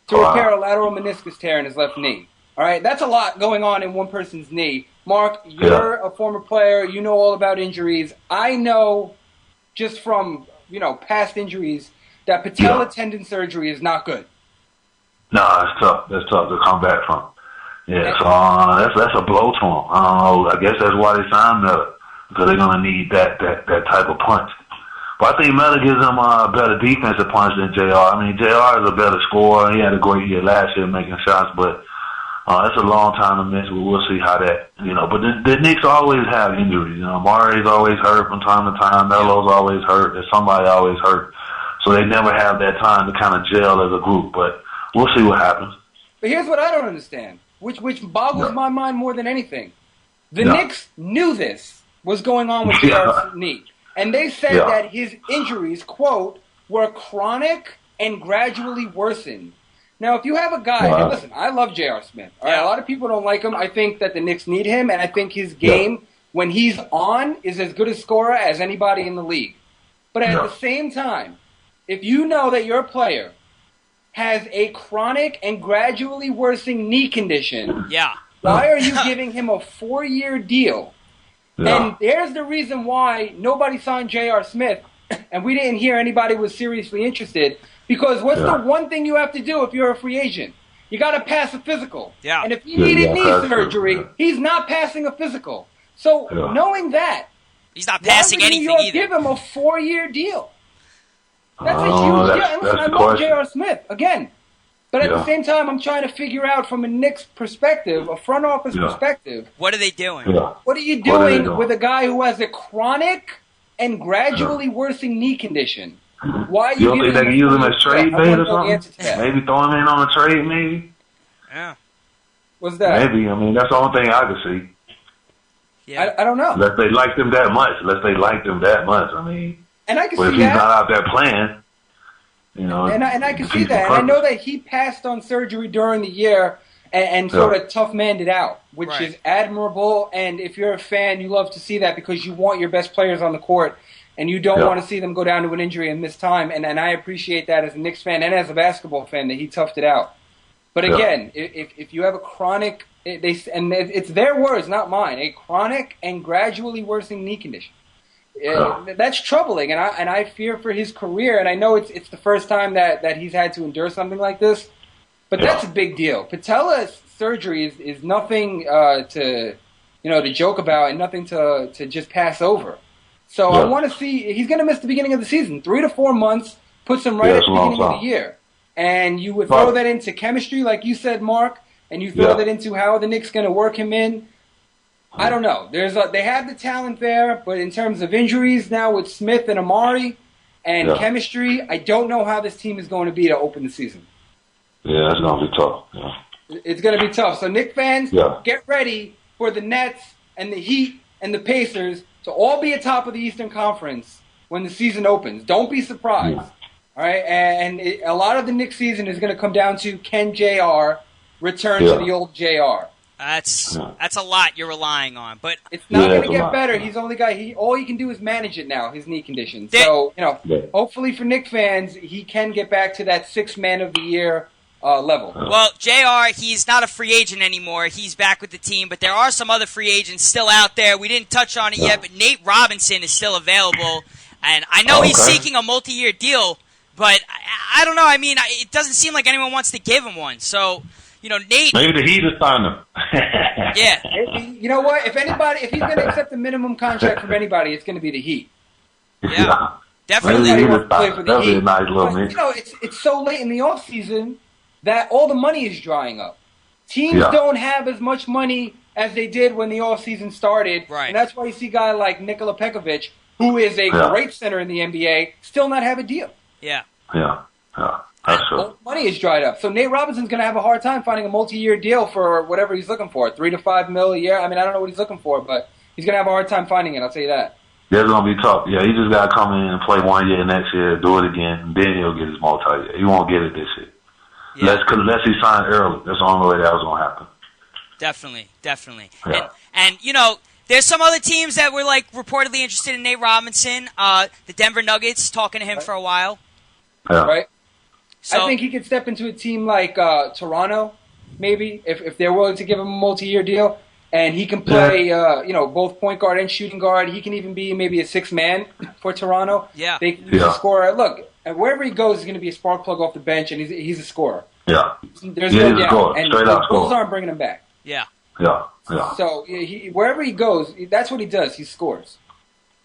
to repair a lateral meniscus tear in his left knee. All right, that's a lot going on in one person's knee. Mark, you're a former player. You know all about injuries. I know just from, past injuries that patella tendon surgery is not good. No, it's tough. That's tough to come back from. Yeah, so that's a blow to him. I don't know. I guess that's why they signed Meta, because they're going to need that type of punch. But I think Meta gives them a better defensive punch than JR. I mean, JR is a better scorer. He had a great year last year making shots, but it's a long time to miss. We'll see how that, But the Knicks always have injuries. Mari's always hurt from time to time. Melo's always hurt. There's somebody always hurt. So they never have that time to kind of gel as a group. But we'll see what happens. But here's what I don't understand, which boggles my mind more than anything. The Knicks knew this was going on with JR's knee. And they said that his injuries, quote, were chronic and gradually worsened. Now, if you have a guy, and listen, I love J.R. Smith. All right, a lot of people don't like him. I think that the Knicks need him, and I think his game, when he's on, is as good a scorer as anybody in the league. But at the same time, if you know that your player has a chronic and gradually worsening knee condition, why are you giving him a 4-year deal? And there's the reason why nobody signed J.R. Smith, and we didn't hear anybody was seriously interested. Because what's the one thing you have to do if you're a free agent? You got to pass a physical. Yeah. And if he needed knee surgery, he's not passing a physical. So knowing that, he's not passing anything New York either. Give him a 4-year deal. That's a huge deal. And listen, I love J.R. Smith again, but at the same time, I'm trying to figure out from a Knicks perspective, a front office perspective, what are they doing? What are you doing with a guy who has a chronic and gradually worsening knee condition? Why you don't think they can use him as trade bait or something? Maybe throw him in on a trade, maybe? Yeah. What's that? Maybe. I mean, that's the only thing I could see. Yeah. I don't know. Unless they liked him that much. I mean, and I can see that. If he's not out there playing, And I can see that. And I know that he passed on surgery during the year and sort of tough-manned it out, which is admirable. And if you're a fan, you love to see that because you want your best players on the court. And you don't want to see them go down to an injury and miss time. And I appreciate that as a Knicks fan and as a basketball fan that he toughed it out. But again, if you have a chronic, it's their words, not mine, a chronic and gradually worsening knee condition. That's troubling, and I fear for his career. And I know it's the first time that he's had to endure something like this, but that's a big deal. Patella's surgery is nothing to joke about and nothing to just pass over. So I want to see. He's going to miss the beginning of the season, 3 to 4 months, puts him right at the beginning of the year, and you would throw that into chemistry, like you said, Mark, and you throw that into how the Knicks going to work him in. I don't know. They have the talent there, but in terms of injuries now with Smith and Amari and chemistry, I don't know how this team is going to be to open the season. Yeah, it's going to be tough. Yeah. It's going to be tough. So Knicks fans, get ready for the Nets and the Heat and the Pacers to all be atop of the Eastern Conference when the season opens. Don't be surprised. All right, and a lot of the Knicks season is going to come down to can JR return to the old JR. That's a lot you're relying on, but it's not going to get better. He's only got all he can do is manage it now, his knee condition. So hopefully for Knicks fans, he can get back to that 6th man of the year level. Well, JR, he's not a free agent anymore. He's back with the team, but there are some other free agents still out there. We didn't touch on it yet, but Nate Robinson is still available, and I know he's seeking a multi-year deal, but I don't know. I mean, it doesn't seem like anyone wants to give him one. So. Nate. Maybe the Heat will sign him. Yeah. You know what? If he's going to accept a minimum contract from anybody, it's going to be the Heat. Yeah. Definitely. That'll be a nice little mix. It's so late in the offseason that all the money is drying up. Teams don't have as much money as they did when the offseason started. Right. And that's why you see a guy like Nikola Pekovic, who is a great center in the NBA, still not have a deal. Yeah. Yeah. That's true. Money is dried up. So Nate Robinson's going to have a hard time finding a multi-year deal for whatever he's looking for, $3 to $5 million a year. I mean, I don't know what he's looking for, but he's going to have a hard time finding it. I'll tell you that. Yeah, it's going to be tough. Yeah, he just got to come in and play 1 year, next year, do it again, and then he'll get his multi-year. He won't get it this year. Yeah. Unless he signed early. That's the only way that was going to happen. Definitely. Yeah. And there's some other teams that were reportedly interested in Nate Robinson. The Denver Nuggets, talking to him for a while. Yeah. Right? So, I think he could step into a team like Toronto, maybe, if they're willing to give him a multi-year deal. And he can play, both point guard and shooting guard. He can even be maybe a 6th man for Toronto. Yeah. They can use a scorer. Look, wherever he goes, he's going to be a spark plug off the bench, and he's a scorer. Yeah. There's no doubt. Score. And straight the up Bulls score. aren't bringing him back. Yeah. So wherever he goes, that's what he does. He scores.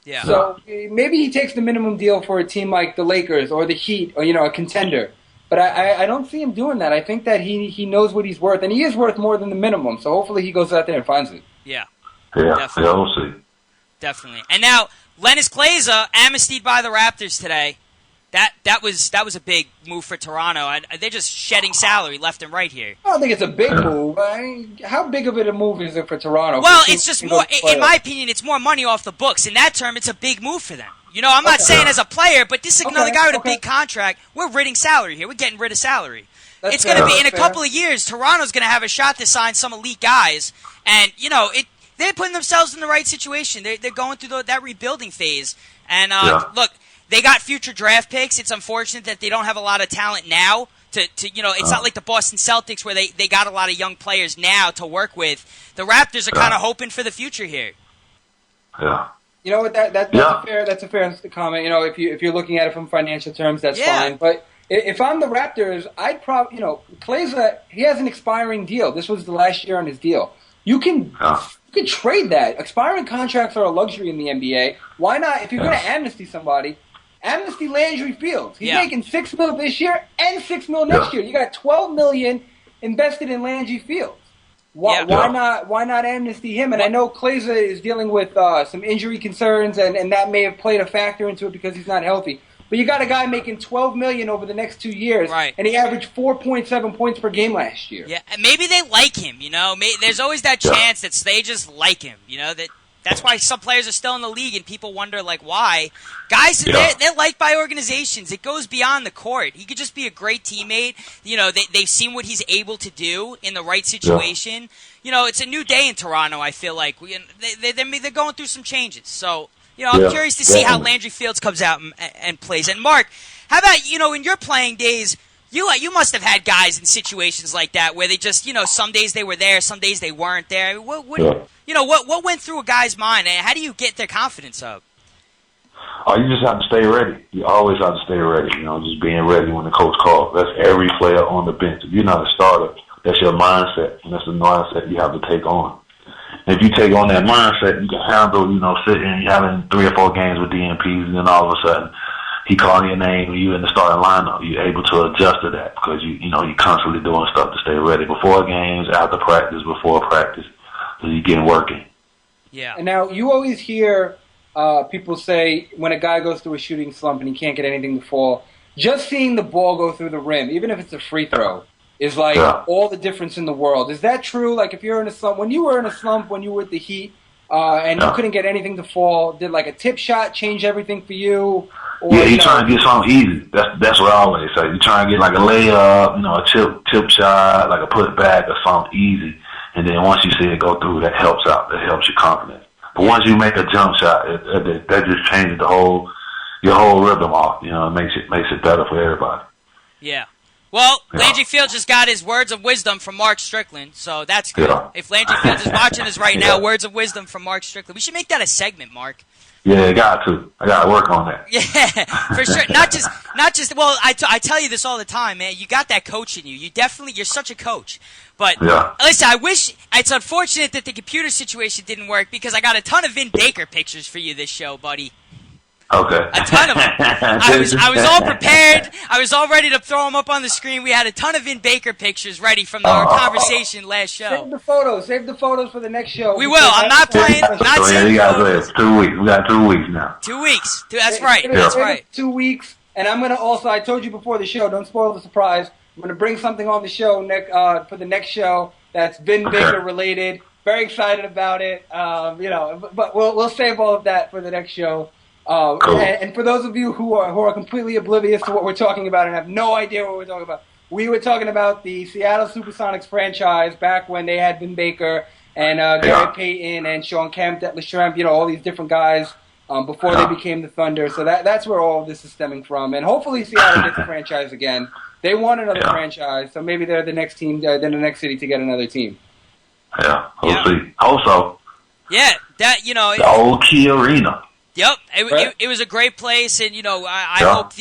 Yeah. So maybe he takes the minimum deal for a team like the Lakers or the Heat or, a contender. But I don't see him doing that. I think that he knows what he's worth, and he is worth more than the minimum. So hopefully he goes out there and finds it. Yeah. Definitely. Yeah, we'll see. Definitely. And now, Lennis Kleza, amnestied by the Raptors today. That was a big move for Toronto. And they're just shedding salary left and right here. I don't think it's a big move. How big of a move is it for Toronto? Well, it's just more, in my opinion, it's more money off the books. In that term, it's a big move for them. I'm not saying as a player, but this is another guy with a big contract. We're ridding salary here. We're getting rid of salary. It's going to be, in a couple of years, Toronto's going to have a shot to sign some elite guys. And, they're putting themselves in the right situation. They're going through that rebuilding phase. And, look, they got future draft picks. It's unfortunate that they don't have a lot of talent now. It's not like the Boston Celtics where they got a lot of young players now to work with. The Raptors are kind of hoping for the future here. Yeah. You know what? That's a fair comment. If you're looking at it from financial terms, that's fine. But if I'm the Raptors, I'd probably, Kleza, he has an expiring deal. This was the last year on his deal. You can trade that. Expiring contracts are a luxury in the NBA. Why not? If you're going to amnesty somebody, amnesty Landry Fields. He's making $6 million this year and $6 million next year. You got $12 million invested in Landry Fields. Why not amnesty him? And I know Kleza is dealing with some injury concerns, and that may have played a factor into it because he's not healthy. But you got a guy making $12 million over the next 2 years, and he averaged 4.7 points per game last year. Yeah, and maybe they like him. There's always that chance that they just like him. That's why some players are still in the league, and people wonder, why. Guys, they're liked by organizations. It goes beyond the court. He could just be a great teammate. They've seen what he's able to do in the right situation. It's a new day in Toronto, I feel like. They're going through some changes. So, I'm curious to see how Landry Fields comes out and plays. And, Mark, how about, in your playing days, You must have had guys in situations like that where they just, some days they were there, some days they weren't there. What went through a guy's mind? And how do you get their confidence up? Oh, you just have to stay ready. You always have to stay ready. Just being ready when the coach calls. That's every player on the bench. If you're not a starter, that's your mindset, and that's the mindset you have to take on. And if you take on that mindset, you can handle, sitting, having 3 or 4 games with DNPs, and then all of a sudden he calling your name and you in the starting lineup. You're able to adjust to that because you're constantly doing stuff to stay ready before games, after practice, before practice, so you get working. Yeah. And now you always hear people say when a guy goes through a shooting slump and he can't get anything to fall, just seeing the ball go through the rim, even if it's a free throw, is like all the difference in the world. Is that true? Like if you're in a slump, when you were in a slump, when you were with the Heat, and you couldn't get anything to fall, did like a tip shot change everything for you? Or, you're trying to get something easy. That's what I always say. You're trying to get like a layup, a tip shot, like a putback or something easy. And then once you see it go through, that helps out. That helps your confidence. But once you make a jump shot, that just changes your whole rhythm off. It makes it better for everybody. Yeah. Well, Landry Fields just got his words of wisdom from Mark Strickland, so that's good. Yeah. If Landry Fields is watching us right now, words of wisdom from Mark Strickland. We should make that a segment, Mark. Yeah, I got to work on that. Yeah, for sure. Not just. Well, I tell you this all the time, man. You got that coach in you. You're such a coach. But listen, I wish it's unfortunate that the computer situation didn't work because I got a ton of Vin Baker pictures for you this show, buddy. Okay. A ton of them. I was all prepared. I was all ready to throw them up on the screen. We had a ton of Vin Baker pictures ready from our conversation last show. Save the photos. Save the photos for the next show. We will. I'm not playing. Not saving photos. 2 weeks. We got 2 weeks now. 2 weeks. That's right. That's right. 2 weeks. And I'm going to also, I told you before the show, don't spoil the surprise. I'm going to bring something on the show for the next show that's Vin Baker related. Very excited about it. But we'll save all of that for the next show. Cool. And for those of you who are completely oblivious to what we're talking about and have no idea what we're talking about, we were talking about the Seattle Supersonics franchise back when they had Vin Baker and Gary Payton and Sean Kemp, Detlef Schrempf, all these different guys before they became the Thunder. So that's where all of this is stemming from. And hopefully Seattle gets a franchise again. They want another franchise, so maybe they're the next team, they're the next city to get another team. Yeah, we'll see. Also, the old Key Arena. Yep, it was a great place, and I hope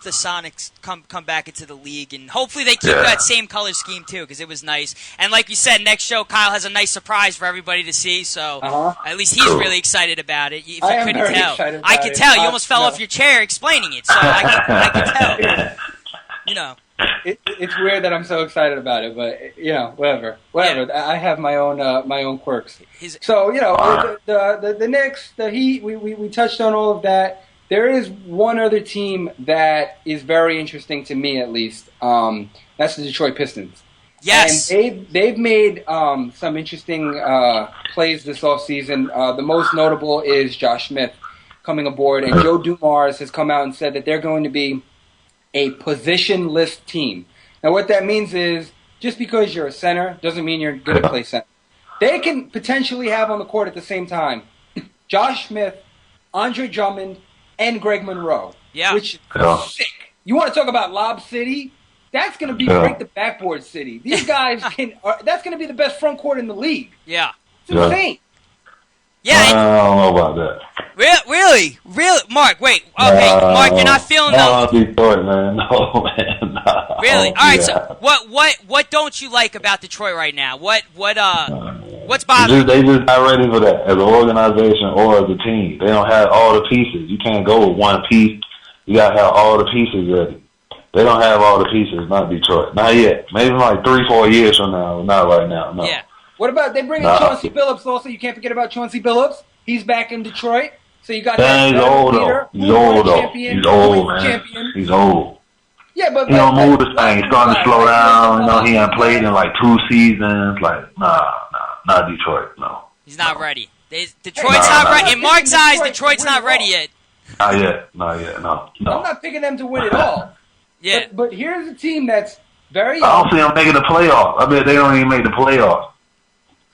the Sonics come back into the league, and hopefully they keep that same color scheme too, because it was nice. And like you said, next show Kyle has a nice surprise for everybody to see, so at least he's really excited about it. If you couldn't tell, I could tell. You almost fell off your chair explaining it, so I could tell. It's weird that I'm so excited about it, but whatever. Yeah. I have my own quirks. So the Knicks, the Heat, we touched on all of that. There is one other team that is very interesting to me, at least. That's the Detroit Pistons. Yes, and they've made some interesting plays this offseason. The most notable is Josh Smith coming aboard, and Joe Dumars has come out and said that they're going to be a positionless team. Now, what that means is just because you're a center doesn't mean you're going to play center. They can potentially have on the court at the same time Josh Smith, Andre Drummond, and Greg Monroe. Yeah. Which is sick. You want to talk about Lob City? That's going to be break the backboard city. These guys that's going to be the best front court in the league. Yeah. It's insane. Yeah. I don't know about that. Really? Mark, wait. Okay, Mark, you're not feeling that. Detroit, man. No, man. Nah, really? All right. So, what don't you like about Detroit right now? What's bothering? They just not ready for that as an organization or as a team. They don't have all the pieces. You can't go with one piece. You gotta have all the pieces ready. They don't have all the pieces. Not Detroit. Not yet. Maybe like 3-4 years from now. Not right now. No. Yeah. What about they bring in Chauncey Billups also? You can't forget about Chauncey Billups. He's back in Detroit. So you got that. He's old though. He's old though. He's old, man. He's old. Yeah, but he don't move the thing. He's starting to slow down. He ain't played in like 2 seasons. Like, not Detroit. No. He's not ready. Detroit's not ready. In Mark's eyes, Detroit's not ready yet. Not yet. No. I'm not picking them to win it all. Yeah. But here's a team that's very. I don't see them making the playoffs. I bet they don't even make the playoffs.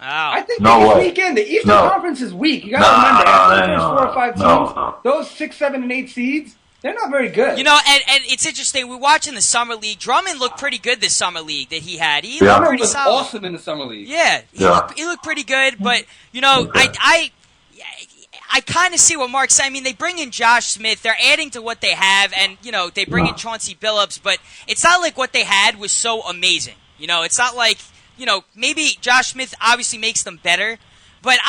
Oh. I think this weekend, the Eastern Conference is weak. You got to remember, after the first 4 or 5 teams, those 6, 7, and 8 seeds, They're not very good. You know, and it's interesting. We're watching the summer league. Drummond looked pretty good this summer league that he had. He looked pretty was solid. awesome in the summer league. Yeah, he looked pretty good. But you know, I kind of see what Mark's saying. I mean, they bring in Josh Smith. They're adding to what they have, and you know, they bring in Chauncey Billups. But it's not like what they had was so amazing. You know, it's not like, you know, maybe Josh Smith obviously makes them better. But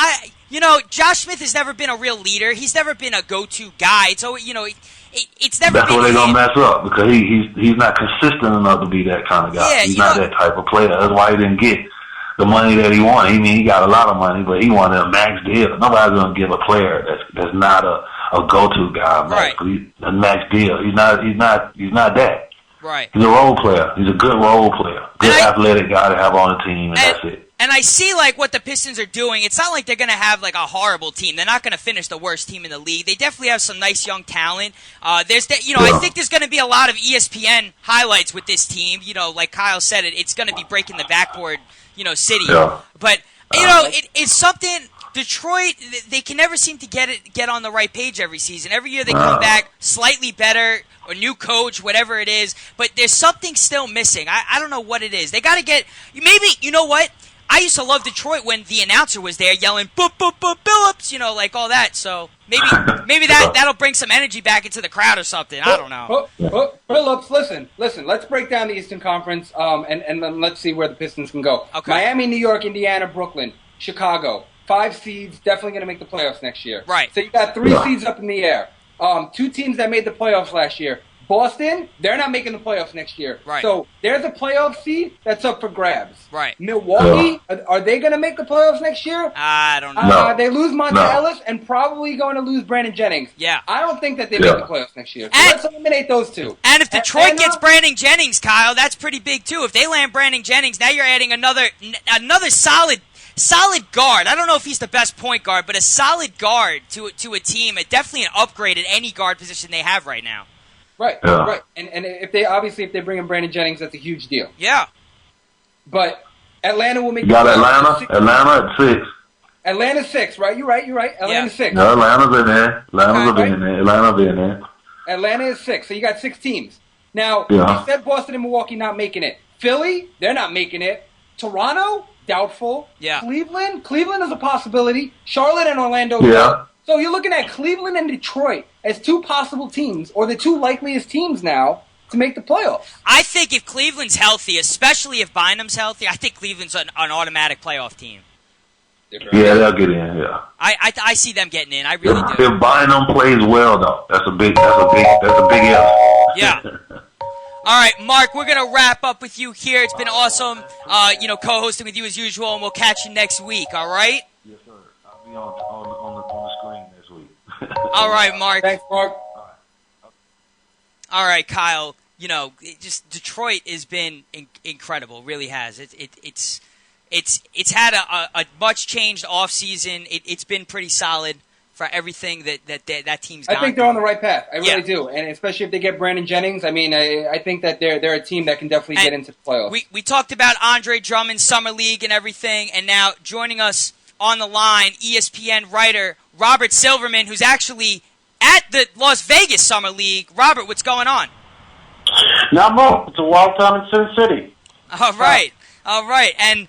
Josh Smith has never been a real leader. He's never been a go-to guy. So, you know, it's never That's been where they're him. gonna mess up, because he's not consistent enough to be that kind of guy. Yeah, he's not that type of player. That's why he didn't get the money that he wanted. I mean, he got a lot of money, but he wanted a max deal. Nobody's gonna give a player that's not a go-to guy, right? He's a max deal. He's not that. Right. He's a role player. He's a good role player. Good athletic guy to have on the team, and that's it. And I see, like, what the Pistons are doing. It's not like they're going to have, like, a horrible team. They're not going to finish the worst team in the league. They definitely have some nice young talent. I think there's going to be a lot of ESPN highlights with this team. You know, like Kyle said, it's going to be breaking the backboard, you know, city. Yeah. But, you know, it's something... Detroit, they can never seem to get on the right page every season. Every year they come back slightly better, or new coach, whatever it is. But there's something still missing. I don't know what it is. They got to get... Maybe, you know what? I used to love Detroit when the announcer was there yelling, boop, boop, boop, Billups, you know, like all that. So maybe that'll bring some energy back into the crowd or something. I don't know. Billups, listen. Let's break down the Eastern Conference, and then let's see where the Pistons can go. Okay. Miami, New York, Indiana, Brooklyn, Chicago. 5 seeds, definitely going to make the playoffs next year. Right. So you got 3 seeds up in the air. 2 teams that made the playoffs last year. Boston, they're not making the playoffs next year. Right. So there's a playoff seed that's up for grabs. Right. Milwaukee, are they going to make the playoffs next year? I don't know. They lose Monta Ellis and probably going to lose Brandon Jennings. Yeah. I don't think that they make the playoffs next year. So let's eliminate those 2. And if Detroit gets Brandon Jennings, Kyle, that's pretty big too. If they land Brandon Jennings, now you're adding another solid guard. I don't know if he's the best point guard, but a solid guard to a team. Definitely an upgrade at any guard position they have right now. Right, right. And if they bring in Brandon Jennings, that's a huge deal. Yeah. But Atlanta will make. You got Atlanta. Atlanta at 6. Atlanta's 6, right? You're right. Atlanta's 6. No, Atlanta's in there. Atlanta's in there. Atlanta is 6. So you got 6 teams. Now, you said Boston and Milwaukee not making it. Philly, they're not making it. Toronto, doubtful. Yeah. Cleveland is a possibility. Charlotte and Orlando. Yeah. So you're looking at Cleveland and Detroit as 2 possible teams, or the 2 likeliest teams now to make the playoffs. I think if Cleveland's healthy, especially if Bynum's healthy, I think Cleveland's an automatic playoff team. Yeah, they'll get in. Yeah. I see them getting in. I really do. If Bynum plays well, though, that's a big if. Yeah. All right, Mark, we're going to wrap up with you here. It's been awesome, co-hosting with you as usual, and we'll catch you next week, all right? Yes, sir. I'll be on the screen next week. All right, Mark. Thanks, Mark. All right, Kyle. You know, Detroit has been incredible. Really has. It's had a much changed offseason. It's been pretty solid for everything that team's gone. I think they're on the right path. I really do, and especially if they get Brandon Jennings. I mean, I think that they're a team that can definitely get into the playoffs. We talked about Andre Drummond's summer league and everything, and now joining us on the line, ESPN writer Robert Silverman, who's actually at the Las Vegas Summer League. Robert, what's going on? Not much. It's a wild time in Sin City. All right. And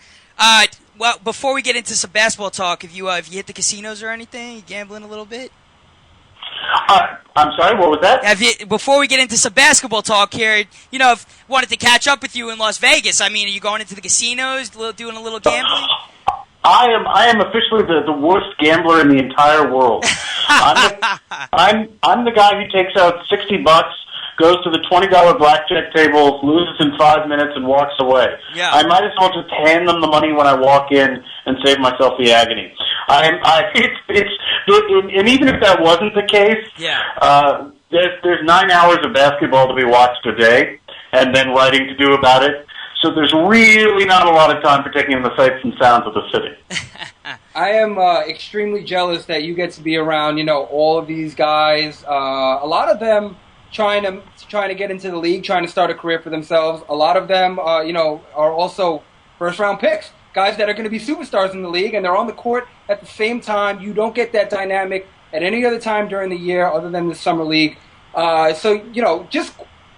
well, before we get into some basketball talk, have you hit the casinos or anything? You gambling a little bit? I'm sorry, what was that? Before we get into some basketball talk here, if wanted to catch up with you in Las Vegas. I mean, are you going into the casinos, doing a little gambling? I am officially the worst gambler in the entire world. I'm the guy who takes out $60, goes to the $20 blackjack table, loses in 5 minutes, and walks away. Yeah. I might as well just hand them the money when I walk in and save myself the agony. And even if that wasn't the case, there's 9 hours of basketball to be watched a day, and then writing to do about it. So there's really not a lot of time for taking in the sights and sounds of the city. I am extremely jealous that you get to be around, all of these guys. A lot of them trying to get into the league, trying to start a career for themselves. A lot of them, are also first-round picks, guys that are going to be superstars in the league, and they're on the court at the same time. You don't get that dynamic at any other time during the year other than the summer league. So, just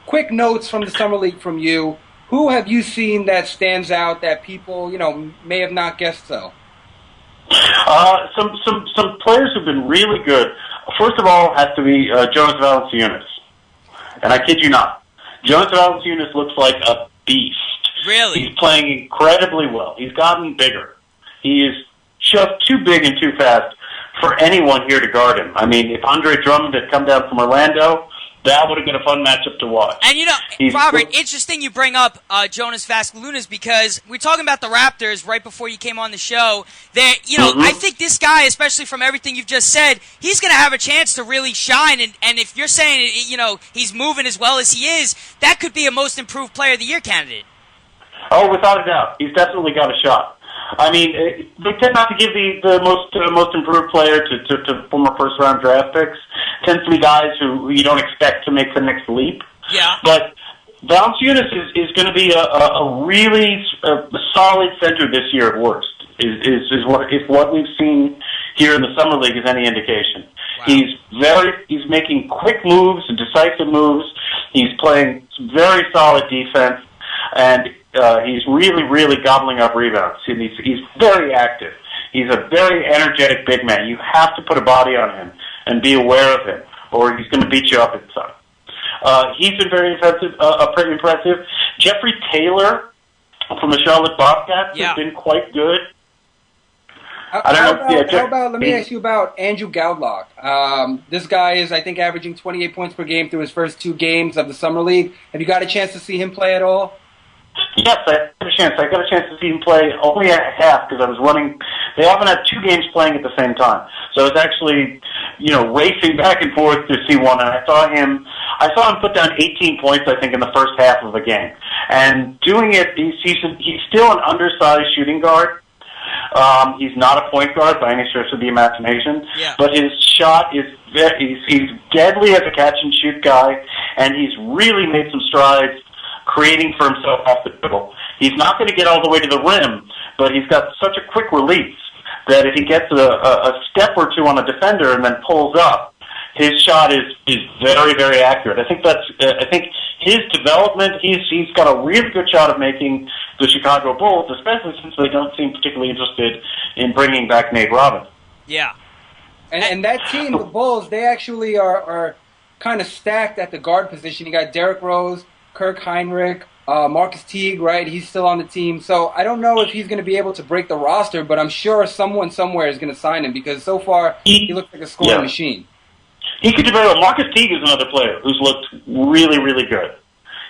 quick notes from the Summer League from you. Who have you seen that stands out that people, may have not guessed so? Some players who've been really good. First of all, has to be Jonas Valanciunas. And I kid you not. Jonas Valanciunas looks like a beast. Really? He's playing incredibly well. He's gotten bigger. He is just too big and too fast for anyone here to guard him. I mean, if Andre Drummond had come down from Orlando, that would have been a fun matchup to watch. And Robert, interesting you bring up Jonas Valanciunas because we're talking about the Raptors right before you came on the show. That I think this guy, especially from everything you've just said, he's going to have a chance to really shine. And if you're saying he's moving as well as he is, that could be a Most Improved Player of the Year candidate. Oh, without a doubt, he's definitely got a shot. I mean, they tend not to give the most improved player to former first round draft picks. Tends to be guys who you don't expect to make the next leap. Yeah. But Valanciunas is going to be a really solid center this year at worst. If what we've seen here in the Summer League is any indication. Wow. He's making quick moves and decisive moves. He's playing very solid defense, and he's really, really gobbling up rebounds. He's very active. He's a very energetic big man. You have to put a body on him and be aware of him, or he's going to beat you up inside. He's been very pretty impressive. Jeffrey Taylor from the Charlotte Bobcats has been quite good. Let me ask you about Andrew Goudelock. This guy is, I think, averaging 28 points per game through his first 2 games of the Summer League. Have you got a chance to see him play at all? Yes, I got a chance. I got a chance to see him play only at half because I was running. They often have 2 games playing at the same time, so I was actually, racing back and forth to see one. And I saw him put down 18 points, I think, in the first half of the game. And doing it, he's still an undersized shooting guard. He's not a point guard by any stretch of the imagination, but his shot is he's deadly as a catch and shoot guy, and he's really made some strides creating for himself off the dribble. He's not going to get all the way to the rim, but he's got such a quick release that if he gets a step or two on a defender and then pulls up, his shot is very, very accurate. I think his development, he's got a really good shot of making the Chicago Bulls, especially since they don't seem particularly interested in bringing back Nate Robinson. Yeah. And that team, the Bulls, they actually are kind of stacked at the guard position. You got Derrick Rose, Kirk Heinrich, Marcus Teague, right? He's still on the team. So I don't know if he's going to be able to break the roster, but I'm sure someone somewhere is going to sign him because so far he looks like a scoring machine. He could do very well. Marcus Teague is another player who's looked really, really good.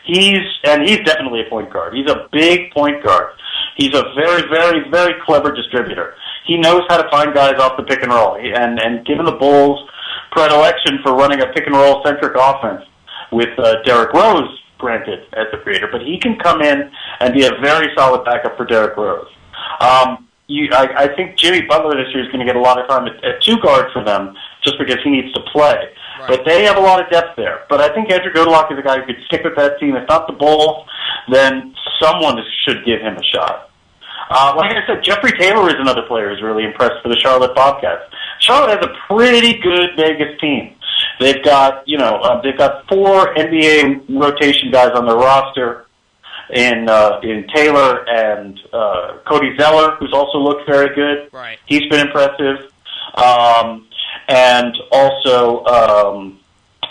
He's definitely a point guard. He's a big point guard. He's a very, very, very clever distributor. He knows how to find guys off the pick and roll. And given the Bulls' predilection for running a pick and roll centric offense with Derrick Rose, granted, as the creator, but he can come in and be a very solid backup for Derrick Rose. I think Jimmy Butler this year is going to get a lot of time at 2 guard for them just because he needs to play. Right. But they have a lot of depth there. But I think Andrew Goudelock is a guy who could stick with that team. If not the Bulls, then someone should give him a shot. Like I said, Jeffrey Taylor is another player who's really impressed for the Charlotte Bobcats. Charlotte has a pretty good Vegas team. They've got 4 NBA rotation guys on their roster in Taylor and Cody Zeller, who's also looked very good. Right. He's been impressive. And also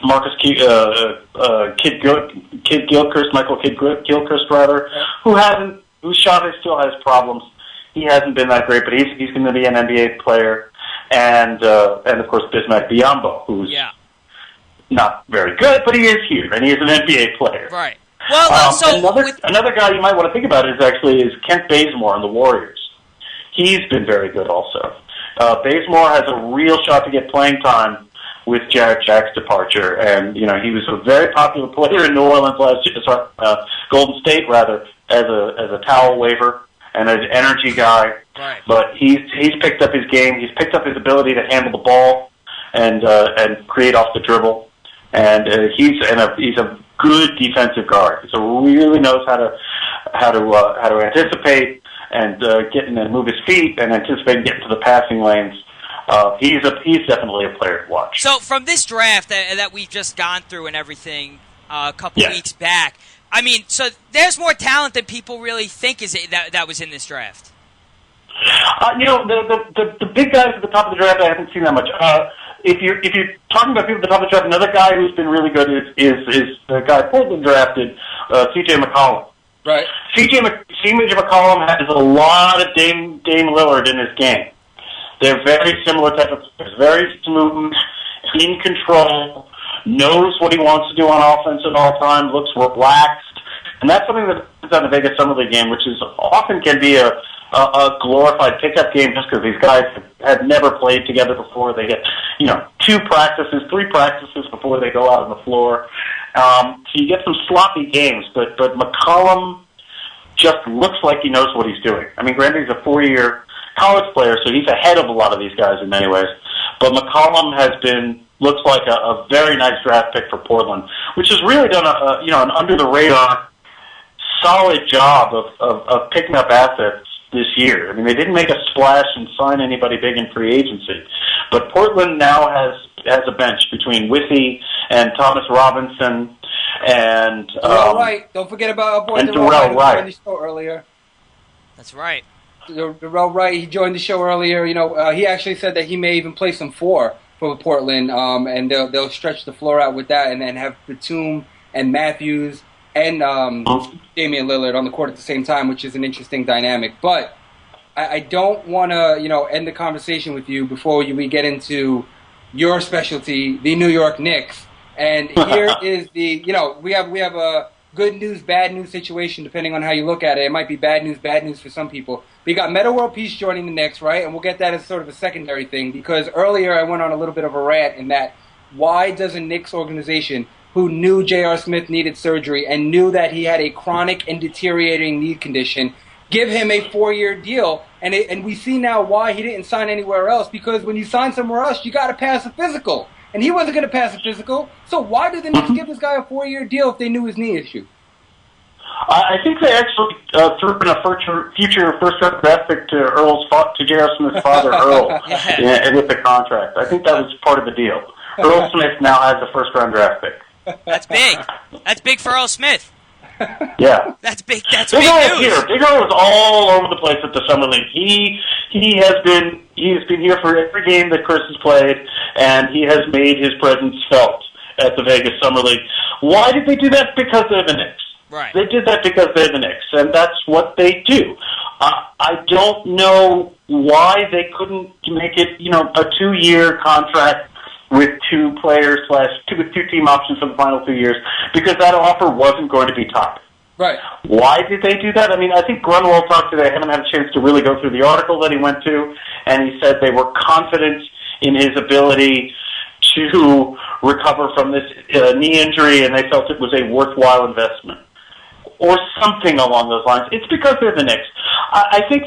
Marcus Kidd Gilchrist, Michael Kidd Gilchrist, rather, whose shot still has problems. He hasn't been that great, but he's going to be an NBA player. And of course Bismack Biyombo, who's not very good, but he is here, and he is an NBA player. Right. Well, another guy you might want to think about is Kent Bazemore on the Warriors. He's been very good also. Bazemore has a real shot to get playing time with Jarrett Jack's departure, and he was a very popular player in New Orleans last year, Golden State rather, as a towel waver and an energy guy. Right. But he's picked up his game. He's picked up his ability to handle the ball and create off the dribble. And he's a good defensive guard. He really knows how to anticipate and get in and move his feet and anticipate and get into the passing lanes he's definitely a player to watch. So from this draft that we've just gone through and everything a couple weeks back, I mean, so there's more talent than people really think that was in this draft. The big guys at the top of the draft, I haven't seen that much. If you're talking about people at the top of the draft, another guy who's been really good is the guy Portland drafted, C.J. McCollum. Right. C.J. McCollum has a lot of Dame Lillard in his game. They're very similar type of players. Very smooth, in control, knows what he wants to do on offense at all times, looks relaxed. And that's something that happens on the Vegas Summer League game, which is often can be a glorified pickup game just because these guys have never played together before. They get, 3 practices before they go out on the floor. So you get some sloppy games, but McCollum just looks like he knows what he's doing. I mean, granted, he's a 4-year college player, so he's ahead of a lot of these guys in many ways. But McCollum looks like a very nice draft pick for Portland, which has really done an under the radar, solid job of picking up assets this year. I mean, they didn't make a splash and sign anybody big in free agency, but Portland now has a bench between Withey and Thomas Robinson and Darrell Wright. Don't forget about our boy Darrell Wright. He joined the show earlier. That's right. Darrell Wright. He joined the show earlier. He actually said that he may even play some 4 for Portland, and they'll stretch the floor out with that, and then have Batum and Matthews and Damian Lillard on the court at the same time, which is an interesting dynamic. But I don't want to, end the conversation with you before we get into your specialty, the New York Knicks. And here is we have a good news, bad news situation depending on how you look at it. It might be bad news for some people. But you got Metta World Peace joining the Knicks, right? And we'll get that as sort of a secondary thing because earlier I went on a little bit of a rant in that why does a Knicks organization who knew J.R. Smith needed surgery and knew that he had a chronic and deteriorating knee condition, give him a 4-year deal? And we see now why he didn't sign anywhere else, because when you sign somewhere else, you got to pass a physical. And he wasn't going to pass a physical, so why did the Knicks give this guy a 4-year deal if they knew his knee issue? I think they actually threw in a future first-round draft pick to J.R. Smith's father, Earl, with the contract. I think that was part of the deal. Earl Smith now has a first-round draft pick. That's big. That's big for Earl Smith. Yeah. That's big news. Big Earl is all over the place at the Summer League. He has been here for every game that Chris has played, and he has made his presence felt at the Vegas Summer League. Why did they do that? Because they're the Knicks. Right. They did that because they're the Knicks, and that's what they do. I don't know why they couldn't make it, a 2-year contract with 2 players with 2 team options for the final 2 years, because that offer wasn't going to be top. Right. Why did they do that? I mean, I think Grunwald talked today. I haven't had a chance to really go through the article that he went to, and he said they were confident in his ability to recover from this knee injury, and they felt it was a worthwhile investment, or something along those lines. It's because they're the Knicks. I think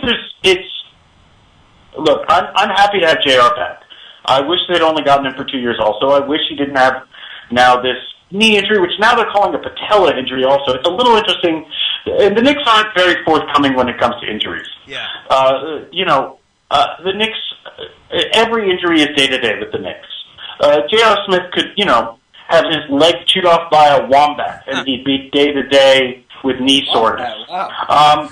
look, I'm happy to have JR back. I wish they'd only gotten him for 2 years also. I wish he didn't have now this knee injury, which now they're calling a patella injury also. It's a little interesting. And the Knicks aren't very forthcoming when it comes to injuries. Yeah. The Knicks, every injury is day-to-day with the Knicks. J.R. Smith could, have his leg chewed off by a wombat, and he'd be day-to-day with knee soreness. Wow.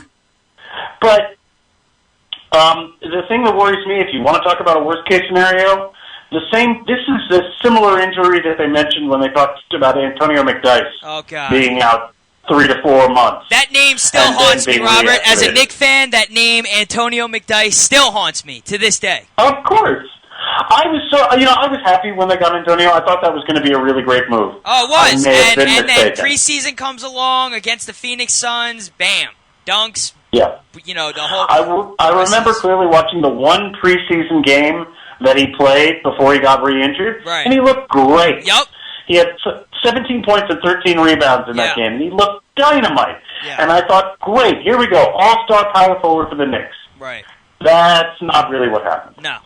The thing that worries me, if you want to talk about a worst-case scenario, this is a similar injury that they mentioned when they talked about Antonio McDyess being out 3 to 4 months. That name still haunts me, Robert. As a Knick fan, that name, Antonio McDyess, still haunts me to this day. Of course. I was happy when they got Antonio. I thought that was going to be a really great move. Oh, it was. And then preseason comes along against the Phoenix Suns. Bam. Dunks. Yeah. The whole... I remember clearly watching the one preseason game that he played before he got re-injured. Right. And he looked great. Yep. He had 17 points and 13 rebounds in that game. And he looked dynamite. Yeah. And I thought, great, here we go. All-star power forward for the Knicks. Right. That's not really what happened. No.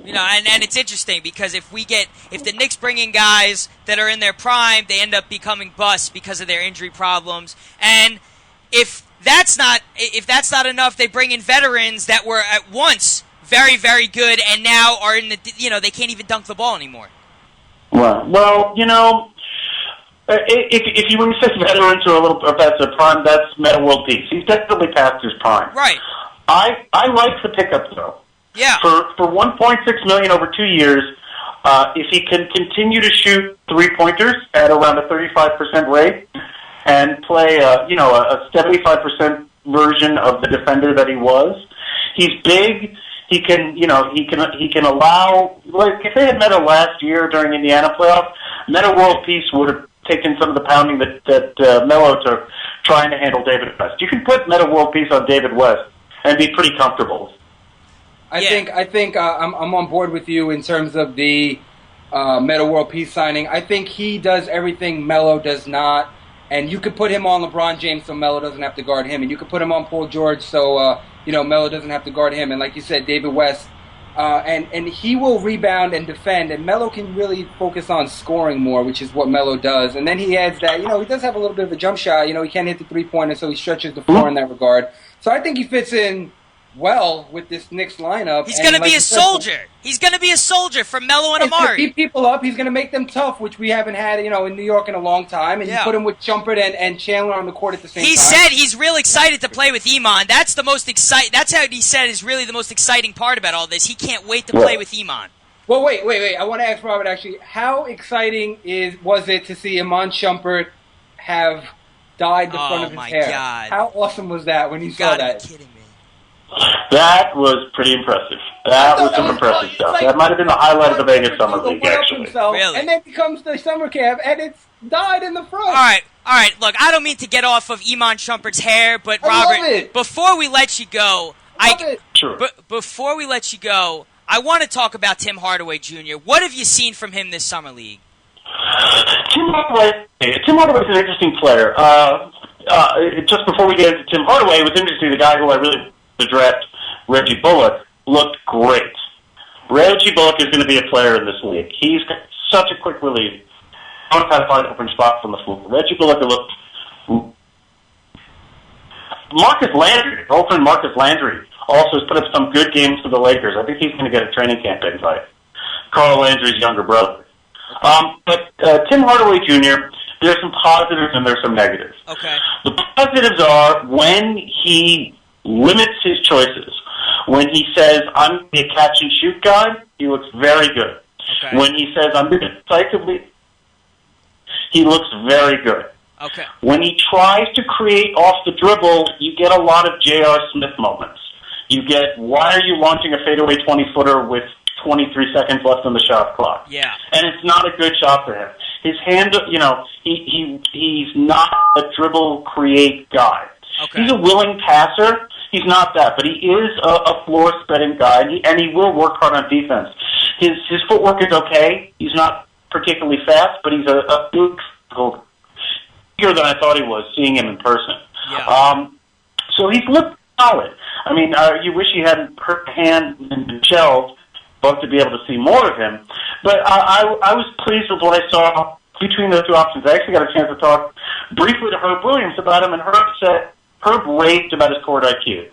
And it's interesting because if the Knicks bring in guys that are in their prime, they end up becoming busts because of their injury problems. And if that's not enough, they bring in veterans that were at once very, very good, and now are in the, they can't even dunk the ball anymore. Well, if you want to say veterans or a little past their prime, that's Meta World Peace. He's definitely past his prime. Right. I like the pickup though. Yeah. For $1.6 million over 2 years, if he can continue to shoot 3-pointers at around a 35% rate and play a 75% version of the defender that he was, he's big. He can allow, like if they had Meta last year during Indiana playoffs, Meta World Peace would have taken some of the pounding that Melo took trying to handle David West. You can put Meta World Peace on David West and be pretty comfortable. I think I'm on board with you in terms of the Meta World Peace signing. I think he does everything Melo does not, and you could put him on LeBron James so Melo doesn't have to guard him, and you could put him on Paul George so Melo doesn't have to guard him, and like you said, David West. And he will rebound and defend, and Melo can really focus on scoring more, which is what Melo does. And then he adds that, he does have a little bit of a jump shot. He can't hit the three-pointer, so he stretches the floor in that regard. So I think he fits in well with this Knicks lineup. He's going to be a soldier. He's going to be a soldier for Melo and Amari. He's going to beat people up. He's going to make them tough, which we haven't had, in New York in a long time. And you put him with Shumpert and Chandler on the court at the same time. He said he's real excited to play with Iman. That's the most That's how he said is really the most exciting part about all this. He can't wait to play with Iman. Well, wait. I want to ask Robert, actually, how exciting was it to see Iman Shumpert have dyed the front of his hair? God. How awesome was that when you saw that? Be kidding me. That was pretty impressive. That was some impressive stuff. Like, that might have been the highlight of the Vegas Summer League, actually. Really? And then comes the summer camp, and it's dyed in the front. All right. Look, I don't mean to get off of Iman Shumpert's hair, but Robert, before we let you go, before we let you go, I want to talk about Tim Hardaway Jr. What have you seen from him this summer league? Tim Hardaway is an interesting player. Just before we get into Tim Hardaway, it was interesting. The guy who I really addressed, Reggie Bullock, looked great. Reggie Bullock is going to be a player in this league. He's got such a quick release. I don't know how to find open spots on the floor. Reggie Bullock looked. Marcus Landry, girlfriend Marcus Landry, also has put up some good games for the Lakers. I think he's going to get a training camp invite. Carl Landry's younger brother. But Tim Hardaway Jr., there's some positives and there's some negatives. Okay. The positives are when he limits his choices. When he says, I'm going to be a catch-and-shoot guy, he looks very good. Okay. When he says, I'm going to decisively, he looks very good. Okay. When he tries to create off the dribble, you get a lot of J.R. Smith moments. You get, why are you launching a fadeaway 20-footer with 23 seconds left on the shot clock? Yeah. And it's not a good shot for him. His hand, he's not a dribble create guy. Okay. He's a willing passer. He's not that, but he is a floor-spreading guy, and he will work hard on defense. His footwork is okay. He's not particularly fast, but he's a big goal. Bigger than I thought he was, seeing him in person. Yeah. So he's looked solid. I mean, you wish he hadn't hurt the hand and shelved, both to be able to see more of him. But I was pleased with what I saw between those two options. I actually got a chance to talk briefly to Herb Williams about him, and Herb raved about his court IQ.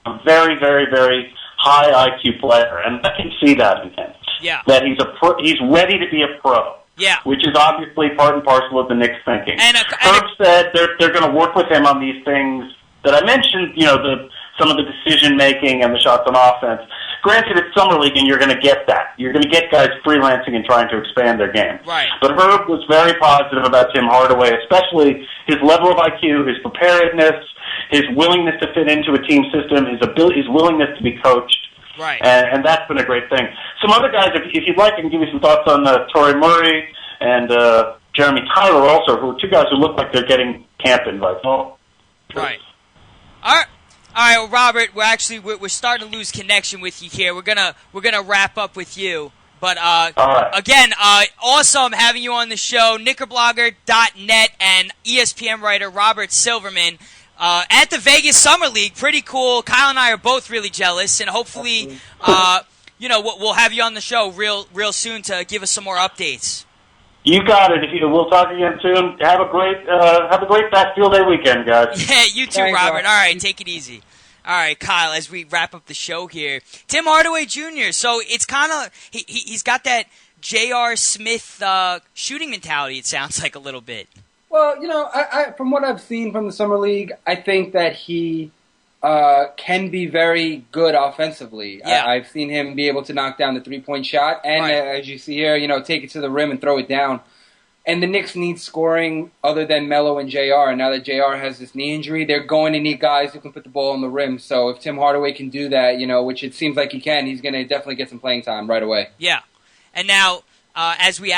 A very, very, very high IQ player, and I can see that in him. Yeah. That he's ready to be a pro. Yeah. Which is obviously part and parcel of the Knicks thinking. Herb said they're going to work with him on these things that I mentioned, some of the decision making and the shots on offense. Granted, it's summer league, and you're going to get that. You're going to get guys freelancing and trying to expand their game. Right. But Herb was very positive about Tim Hardaway, especially his level of IQ, his preparedness, his willingness to fit into a team system, his willingness to be coached. Right. And that's been a great thing. Some other guys, if you'd like, I can give you some thoughts on Torrey Murray and Jeremy Tyler also, who are two guys who look like they're getting camp invites. Right. All right. All right, well, Robert, we're starting to lose connection with you here. We're gonna wrap up with you, but again, awesome having you on the show. Knickerblogger.net and ESPN writer Robert Silverman at the Vegas Summer League. Pretty cool. Kyle and I are both really jealous, and hopefully, we'll have you on the show real soon to give us some more updates. You got it. We'll talk again soon. Have a great Back Field Day weekend, guys. Yeah, you too, Thanks, Robert. All right, take it easy. All right, Kyle, as we wrap up the show here, Tim Hardaway Jr., so it's kind of, he's got that J.R. Smith shooting mentality, it sounds like a little bit. Well, I from what I've seen from the Summer League, I think that he can be very good offensively. Yeah. I've seen him be able to knock down the three-point shot, and as you see here, take it to the rim and throw it down. And the Knicks need scoring other than Melo and JR. And now that JR has this knee injury, they're going to need guys who can put the ball on the rim. So if Tim Hardaway can do that, which it seems like he can, he's going to definitely get some playing time right away. Yeah. And now, as we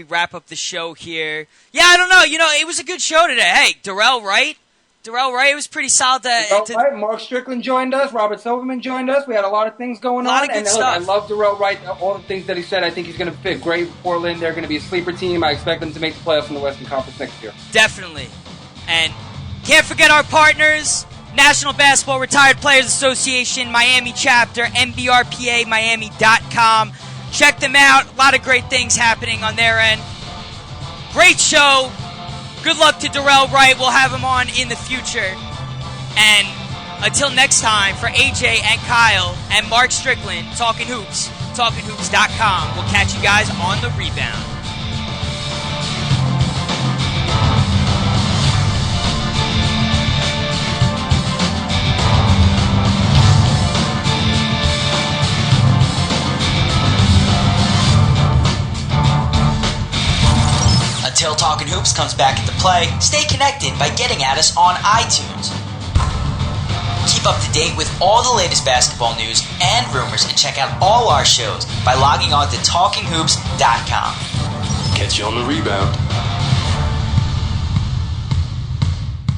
wrap up the show here, I don't know. It was a good show today. Hey, Darrell Wright, it was pretty solid. Right. Mark Strickland joined us. Robert Silverman joined us. We had a lot of things going on. A lot of good stuff. I love Darrell Wright. All the things that he said, I think he's going to fit great with Portland. They're going to be a sleeper team. I expect them to make the playoffs in the Western Conference next year. Definitely. And can't forget our partners, National Basketball Retired Players Association, Miami chapter, NBRPAMiami.com. Check them out. A lot of great things happening on their end. Great show. Good luck to Darrell Wright. We'll have him on in the future. And until next time, for AJ and Kyle and Mark Strickland, Talkin Hoops, TalkinHoops.com. We'll catch you guys on the rebound. Until Talkin Hoops comes back into play, stay connected by getting at us on iTunes. Keep up to date with all the latest basketball news and rumors and check out all our shows by logging on to TalkinHoops.com. Catch you on the rebound.